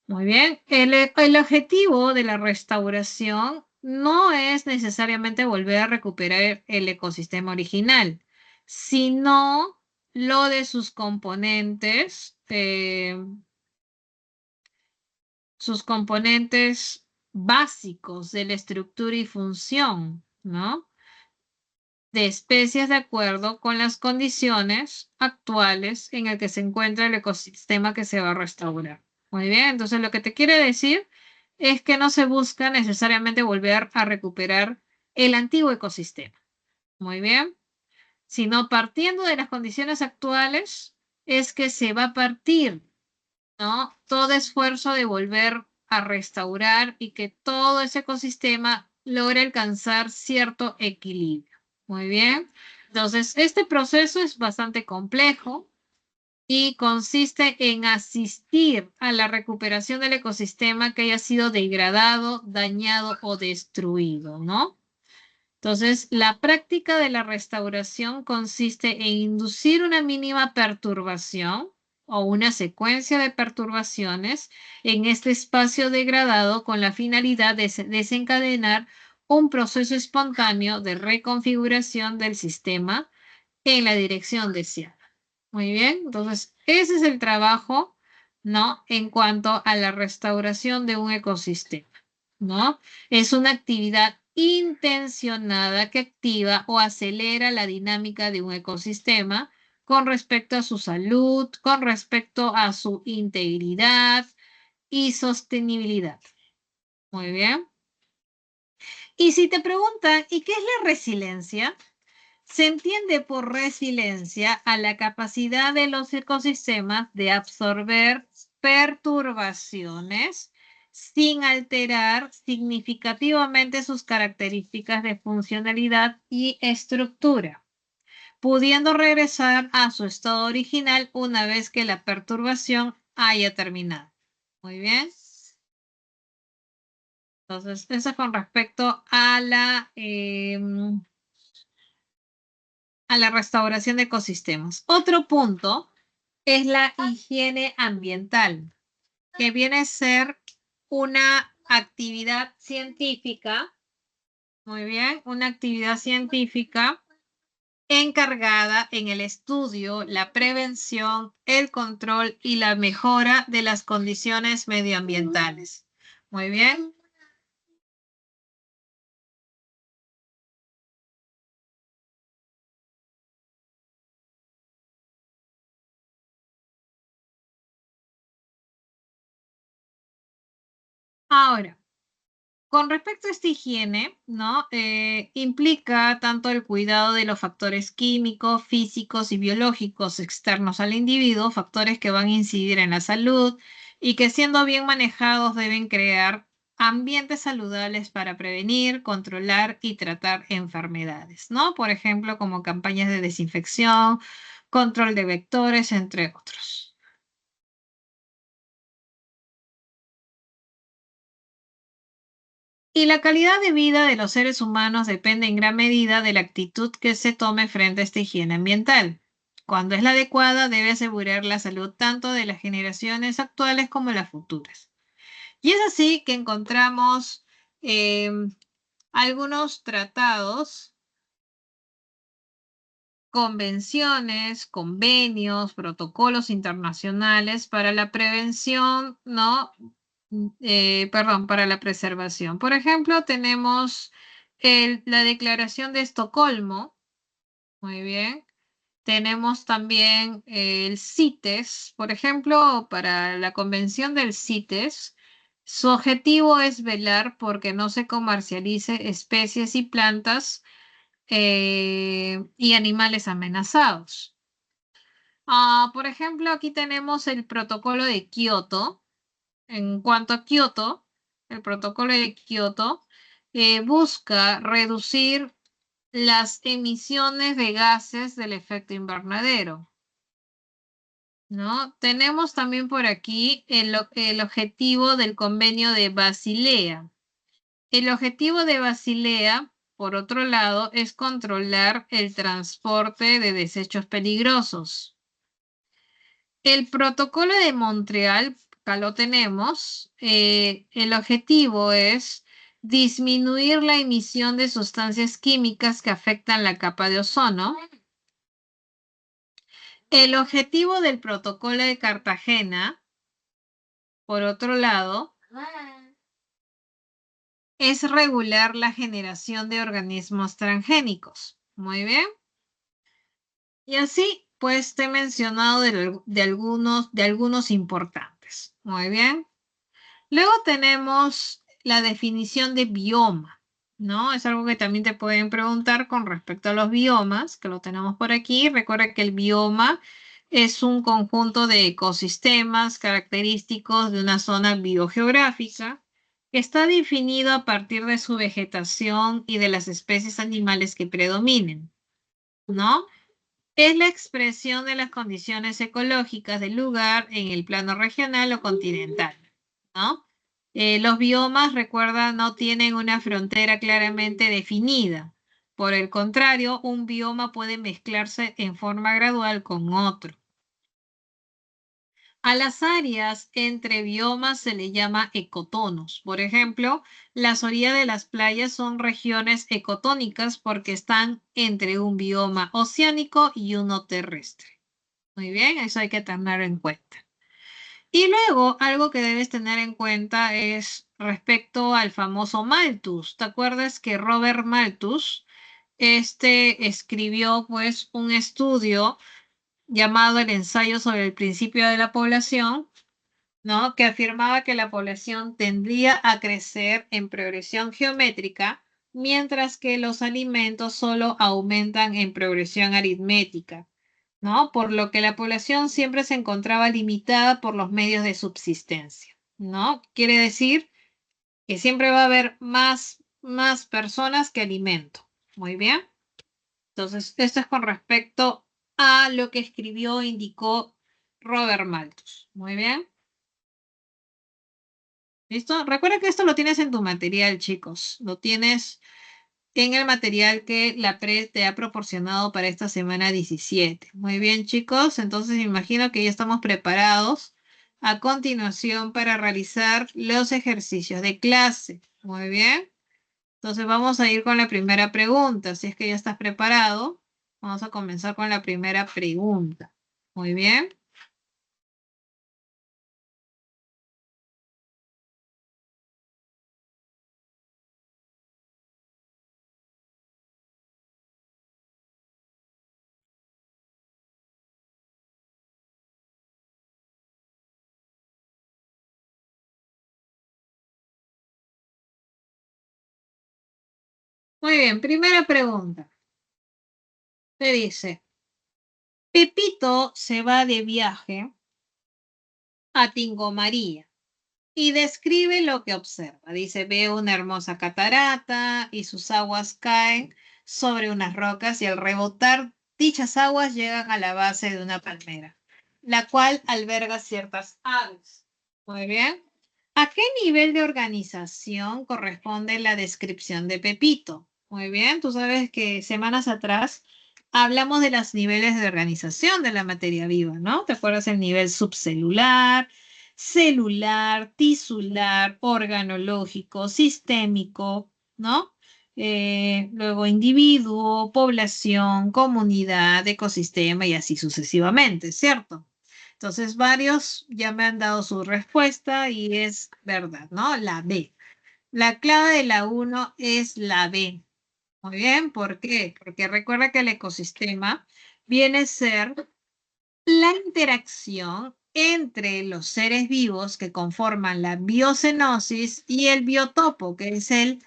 Muy bien, el objetivo de la restauración no es necesariamente volver a recuperar el ecosistema original, sino lo de sus componentes básicos de la estructura y función, ¿no? de especies de acuerdo con las condiciones actuales en el que se encuentra el ecosistema que se va a restaurar. Muy bien, entonces lo que te quiere decir es que no se busca necesariamente volver a recuperar el antiguo ecosistema. Muy bien, sino partiendo de las condiciones actuales es que se va a partir, ¿no? Todo esfuerzo de volver a restaurar y que todo ese ecosistema logre alcanzar cierto equilibrio. Muy bien. Entonces, este proceso es bastante complejo y consiste en asistir a la recuperación del ecosistema que haya sido degradado, dañado o destruido, ¿no? Entonces, la práctica de la restauración consiste en inducir una mínima perturbación o una secuencia de perturbaciones en este espacio degradado con la finalidad de desencadenar un proceso espontáneo de reconfiguración del sistema en la dirección deseada. Muy bien, entonces ese es el trabajo, ¿no? En cuanto a la restauración de un ecosistema, ¿no? Es una actividad intencionada que activa o acelera la dinámica de un ecosistema con respecto a su salud, con respecto a su integridad y sostenibilidad. Muy bien. Y si te preguntan, ¿y qué es la resiliencia? Se entiende por resiliencia a la capacidad de los ecosistemas de absorber perturbaciones sin alterar significativamente sus características de funcionalidad y estructura, pudiendo regresar a su estado original una vez que la perturbación haya terminado. Muy bien. Entonces, eso es con respecto a la restauración de ecosistemas. Otro punto es la higiene ambiental, que viene a ser una actividad científica, muy bien, una actividad científica encargada en el estudio, la prevención, el control y la mejora de las condiciones medioambientales. Muy bien. Ahora, con respecto a esta higiene, ¿no? Implica tanto el cuidado de los factores químicos, físicos y biológicos externos al individuo, factores que van a incidir en la salud y que siendo bien manejados deben crear ambientes saludables para prevenir, controlar y tratar enfermedades, ¿no? Por ejemplo, como campañas de desinfección, control de vectores, entre otros. Y la calidad de vida de los seres humanos depende en gran medida de la actitud que se tome frente a esta higiene ambiental. Cuando es la adecuada, debe asegurar la salud tanto de las generaciones actuales como las futuras. Y es así que encontramos eh, algunos tratados, convenciones, convenios, protocolos internacionales para la prevención, ¿no? Perdón, para la preservación. Por ejemplo, tenemos la Declaración de Estocolmo, muy bien. Tenemos también el CITES, por ejemplo, para la convención del CITES, su objetivo es velar porque no se comercialice especies y plantas y animales amenazados. Por ejemplo, aquí tenemos el protocolo de Kioto. En cuanto a Kioto, el protocolo de Kioto busca reducir las emisiones de gases del efecto invernadero, ¿no? Tenemos también por aquí el objetivo del convenio de Basilea. El objetivo de Basilea, por otro lado, es controlar el transporte de desechos peligrosos. El protocolo de Montreal, acá lo tenemos, el objetivo es disminuir la emisión de sustancias químicas que afectan la capa de ozono. El objetivo del protocolo de Cartagena, por otro lado, es regular la generación de organismos transgénicos. Muy bien. Y así, pues, te he mencionado de algunos importantes. Muy bien. Luego tenemos la definición de bioma, ¿no? Es algo que también te pueden preguntar con respecto a los biomas, que lo tenemos por aquí. Recuerda que el bioma es un conjunto de ecosistemas característicos de una zona biogeográfica que está definido a partir de su vegetación y de las especies animales que predominen, ¿no? Es la expresión de las condiciones ecológicas del lugar en el plano regional o continental, ¿no? Los biomas, recuerda, no tienen una frontera claramente definida. Por el contrario, un bioma puede mezclarse en forma gradual con otro. A las áreas entre biomas se le llama ecotonos. Por ejemplo, las orillas de las playas son regiones ecotónicas porque están entre un bioma oceánico y uno terrestre. Muy bien, eso hay que tener en cuenta. Y luego, algo que debes tener en cuenta es respecto al famoso Malthus. ¿Te acuerdas que Robert Malthus, escribió pues un estudio llamado el ensayo sobre el principio de la población, ¿no? Que afirmaba que la población tendría a crecer en progresión geométrica, mientras que los alimentos solo aumentan en progresión aritmética, ¿no? Por lo que la población siempre se encontraba limitada por los medios de subsistencia, ¿no? Quiere decir que siempre va a haber más personas que alimento. Muy bien. Entonces, esto es con respecto a lo que escribió e indicó Robert Malthus. Muy bien. ¿Listo? Recuerda que esto lo tienes en tu material, chicos. Lo tienes en el material que la PRE te ha proporcionado para esta semana 17. Muy bien, chicos. Entonces me imagino que ya estamos preparados a continuación para realizar los ejercicios de clase. Muy bien. Entonces vamos a ir con la primera pregunta. Si es que ya estás preparado, vamos a comenzar con la primera pregunta. Muy bien. Muy bien, primera pregunta. Te dice, Pepito se va de viaje a Tingomaría y describe lo que observa. Dice, ve una hermosa catarata y sus aguas caen sobre unas rocas y al rebotar dichas aguas llegan a la base de una palmera, la cual alberga ciertas aves. Muy bien. ¿A qué nivel de organización corresponde la descripción de Pepito? Muy bien, tú sabes que semanas atrás hablamos de los niveles de organización de la materia viva, ¿no? ¿Te acuerdas el nivel subcelular, celular, tisular, organológico, sistémico, ¿no? Luego individuo, población, comunidad, ecosistema y así sucesivamente, ¿cierto? Entonces, varios ya me han dado su respuesta y es verdad, ¿no? La B. La clave de la uno es la B. Muy bien, ¿por qué? Porque recuerda que el ecosistema viene a ser la interacción entre los seres vivos que conforman la biocenosis y el biotopo, que es el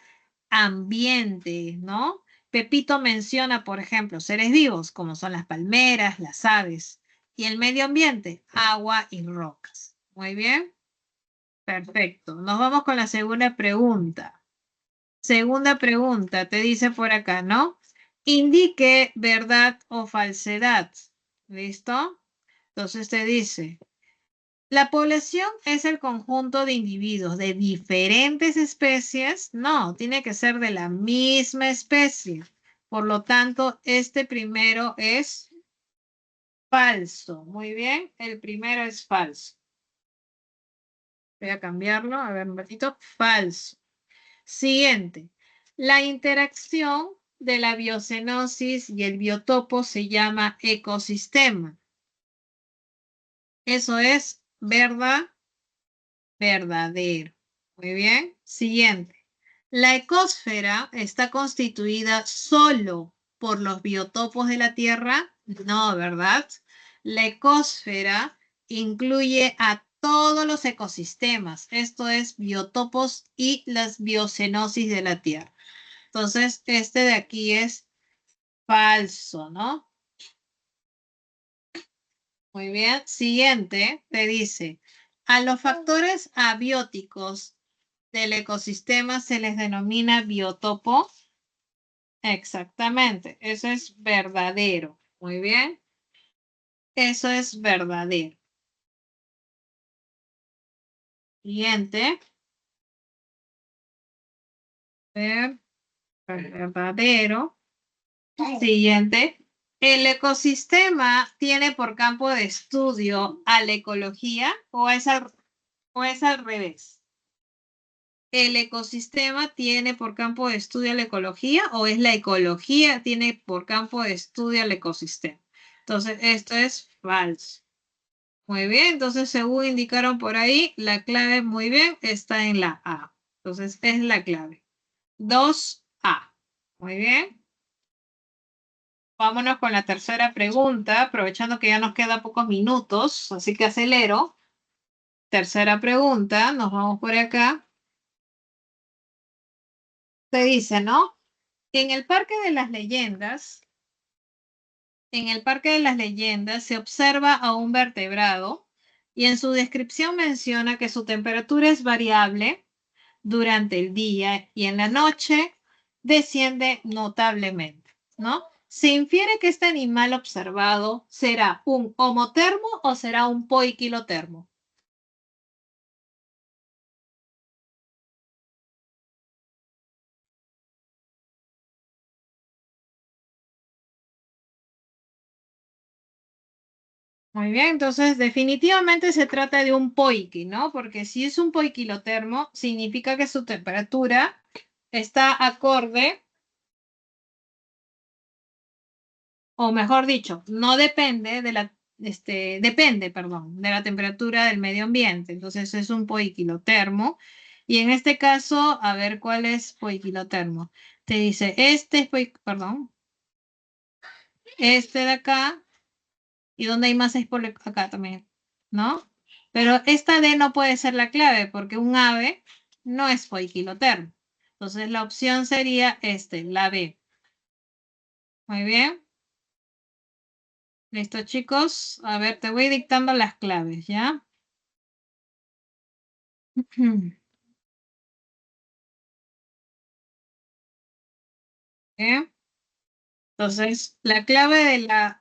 ambiente, ¿no? Pepito menciona, por ejemplo, seres vivos como son las palmeras, las aves y el medio ambiente, agua y rocas. Muy bien, perfecto. Nos vamos con la segunda pregunta. Segunda pregunta, te dice por acá, ¿no? Indique verdad o falsedad. ¿Listo? Entonces te dice, ¿la población es el conjunto de individuos de diferentes especies? No, tiene que ser de la misma especie. Por lo tanto, este primero es falso. Muy bien, el primero es falso. Voy a cambiarlo, a ver un ratito. Falso. Siguiente. La interacción de la biocenosis y el biotopo se llama ecosistema. Eso es verdad, verdadero. Muy bien. Siguiente. La ecosfera está constituida solo por los biotopos de la Tierra? No, ¿verdad? La ecosfera incluye a todos los ecosistemas. Esto es biotopos y las biocenosis de la Tierra. Entonces, este de aquí es falso, ¿no? Muy bien. Siguiente, te dice, a los factores abióticos del ecosistema se les denomina biotopo. Exactamente, eso es verdadero. Muy bien, eso es verdadero. Siguiente. Verdadero. Siguiente. ¿El ecosistema tiene por campo de estudio a la ecología o es al revés? ¿El ecosistema tiene por campo de estudio a la ecología o es la ecología tiene por campo de estudio al ecosistema? Entonces, esto es falso. Muy bien, entonces según indicaron por ahí, la clave muy bien está en la A. Entonces, es la clave. 2A. Muy bien. Vámonos con la tercera pregunta, aprovechando que ya nos quedan pocos minutos, así que acelero. Tercera pregunta, nos vamos por acá. Te dice, ¿no? En el Parque de las Leyendas, en el Parque de las Leyendas se observa a un vertebrado y en su descripción menciona que su temperatura es variable durante el día y en la noche desciende notablemente, ¿no? Se infiere que este animal observado será un homotermo o será un poiquilotermo. Muy bien, entonces definitivamente se trata de un poiqui, ¿no? Porque si es un poiquilotermo, significa que su temperatura está acorde, o mejor dicho, no depende de la, depende, perdón, de la temperatura del medio ambiente. Entonces es un poiquilotermo. Y en este caso, a ver cuál es poiquilotermo. Te dice, este es perdón, este de acá, y donde hay más es por acá también, ¿no? Pero esta D no puede ser la clave porque un ave no es poiquilotermo. Entonces la opción sería la B. Muy bien. Listo, chicos. A ver, te voy dictando las claves, ¿ya? Bien. Entonces, la clave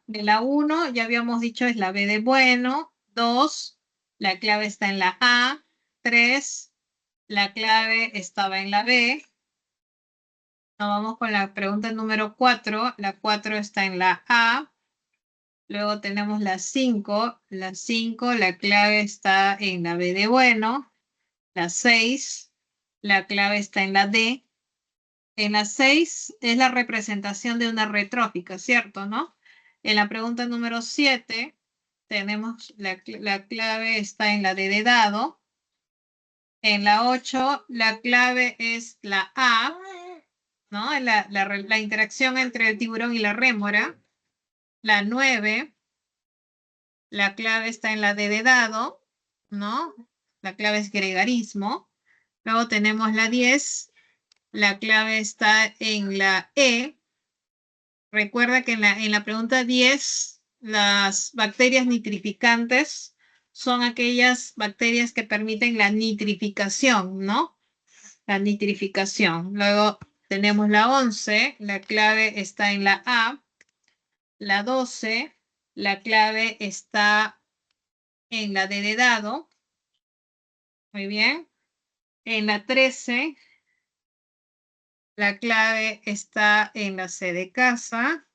de la 1, ya habíamos dicho, es la B de bueno. 2, la clave está en la A. 3, la clave estaba en la B. Nos vamos con la pregunta número 4. La 4 está en la A. Luego tenemos la 5. La 5, la clave está en la B de bueno. La 6, la clave está en la D. En la 6 es la representación de una retrófica, ¿cierto? ¿No? En la pregunta número 7 tenemos la clave está en la D de dado. En la 8 la clave es la A, ¿no? La interacción entre el tiburón y la rémora. La 9, la clave está en la D de dado, ¿no? La clave es gregarismo. Luego tenemos la 10, la clave está en la E. Recuerda que en la pregunta 10, las bacterias nitrificantes son aquellas bacterias que permiten la nitrificación, ¿no? La nitrificación. Luego tenemos la 11, la clave está en la A. La 12, la clave está en la D de dado. Muy bien. En la 13, la clave está en la C de casa.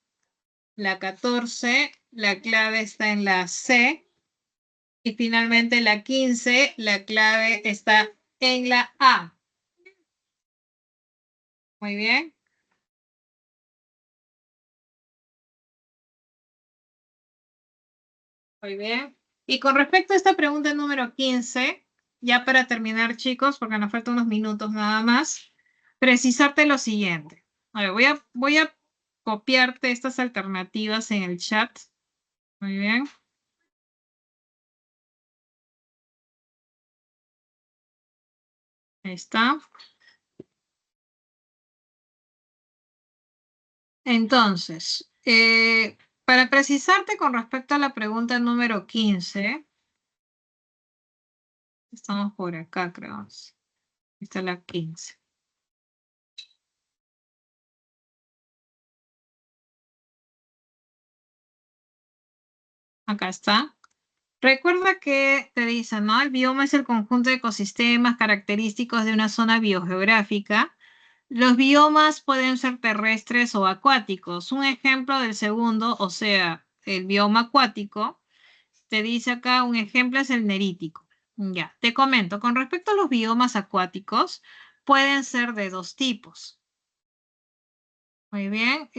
La 14, la clave está en la C. Y finalmente la 15, la clave está en la A. Muy bien. Muy bien. Y con respecto a esta pregunta número 15, ya para terminar, chicos, porque nos faltan unos minutos nada más, precisarte lo siguiente. A ver, voy a copiarte estas alternativas en el chat. Muy bien. Ahí está. Entonces, para precisarte con respecto a la pregunta número 15, estamos por acá, creo. Esta es la 15. Acá está. Recuerda que te dicen, ¿no? El bioma es el conjunto de ecosistemas característicos de una zona biogeográfica. Los biomas pueden ser terrestres o acuáticos. Un ejemplo del segundo, o sea, el bioma acuático, te dice acá un ejemplo es el nerítico. Ya, te comento, con respecto a los biomas acuáticos, pueden ser de dos tipos. Muy bien,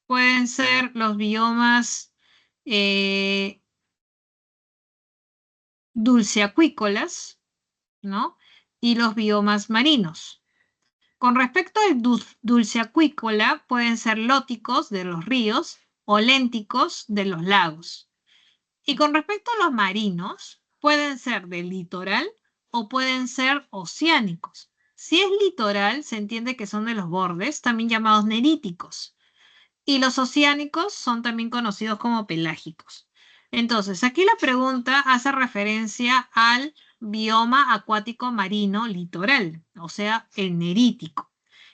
pueden ser los biomas dulceacuícolas, ¿no? Y los biomas marinos. Con respecto al dulce acuícola, pueden ser lóticos de los ríos o lénticos de los lagos. Y con respecto a los marinos, pueden ser del litoral o pueden ser oceánicos. Si es litoral, se entiende que son de los bordes, también llamados neríticos. Y los oceánicos son también conocidos como pelágicos. Entonces, aquí la pregunta hace referencia al bioma acuático marino litoral, o sea, el nerítico.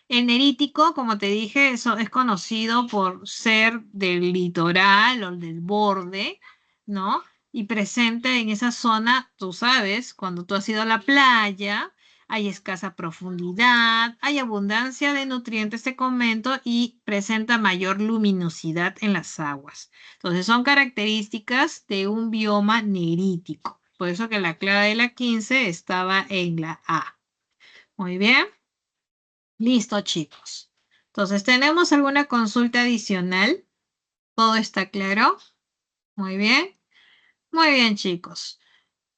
El nerítico, como te dije, eso es conocido por ser del litoral o del borde, ¿no? Y presente en esa zona, tú sabes, cuando tú has ido a la playa, hay escasa profundidad, hay abundancia de nutrientes, te comento, y presenta mayor luminosidad en las aguas. Entonces, son características de un bioma nerítico. Por eso que la clave de la 15 estaba en la A. Muy bien. Listo, chicos. Entonces, ¿tenemos alguna consulta adicional? ¿Todo está claro? Muy bien. Muy bien, chicos.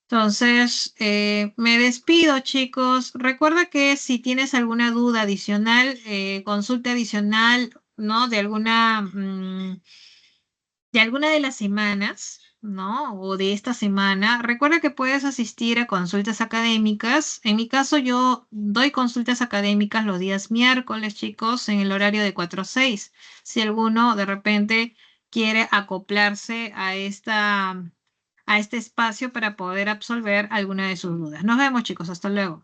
Entonces, me despido, chicos. Recuerda que si tienes alguna duda adicional, consulta adicional, ¿no? De alguna de las semanas, ¿no? O de esta semana, recuerda que puedes asistir a consultas académicas. En mi caso, yo doy consultas académicas los días miércoles, chicos, en el horario de 4 a 6. Si alguno de repente quiere acoplarse a este espacio para poder absolver alguna de sus dudas. Nos vemos, chicos. Hasta luego.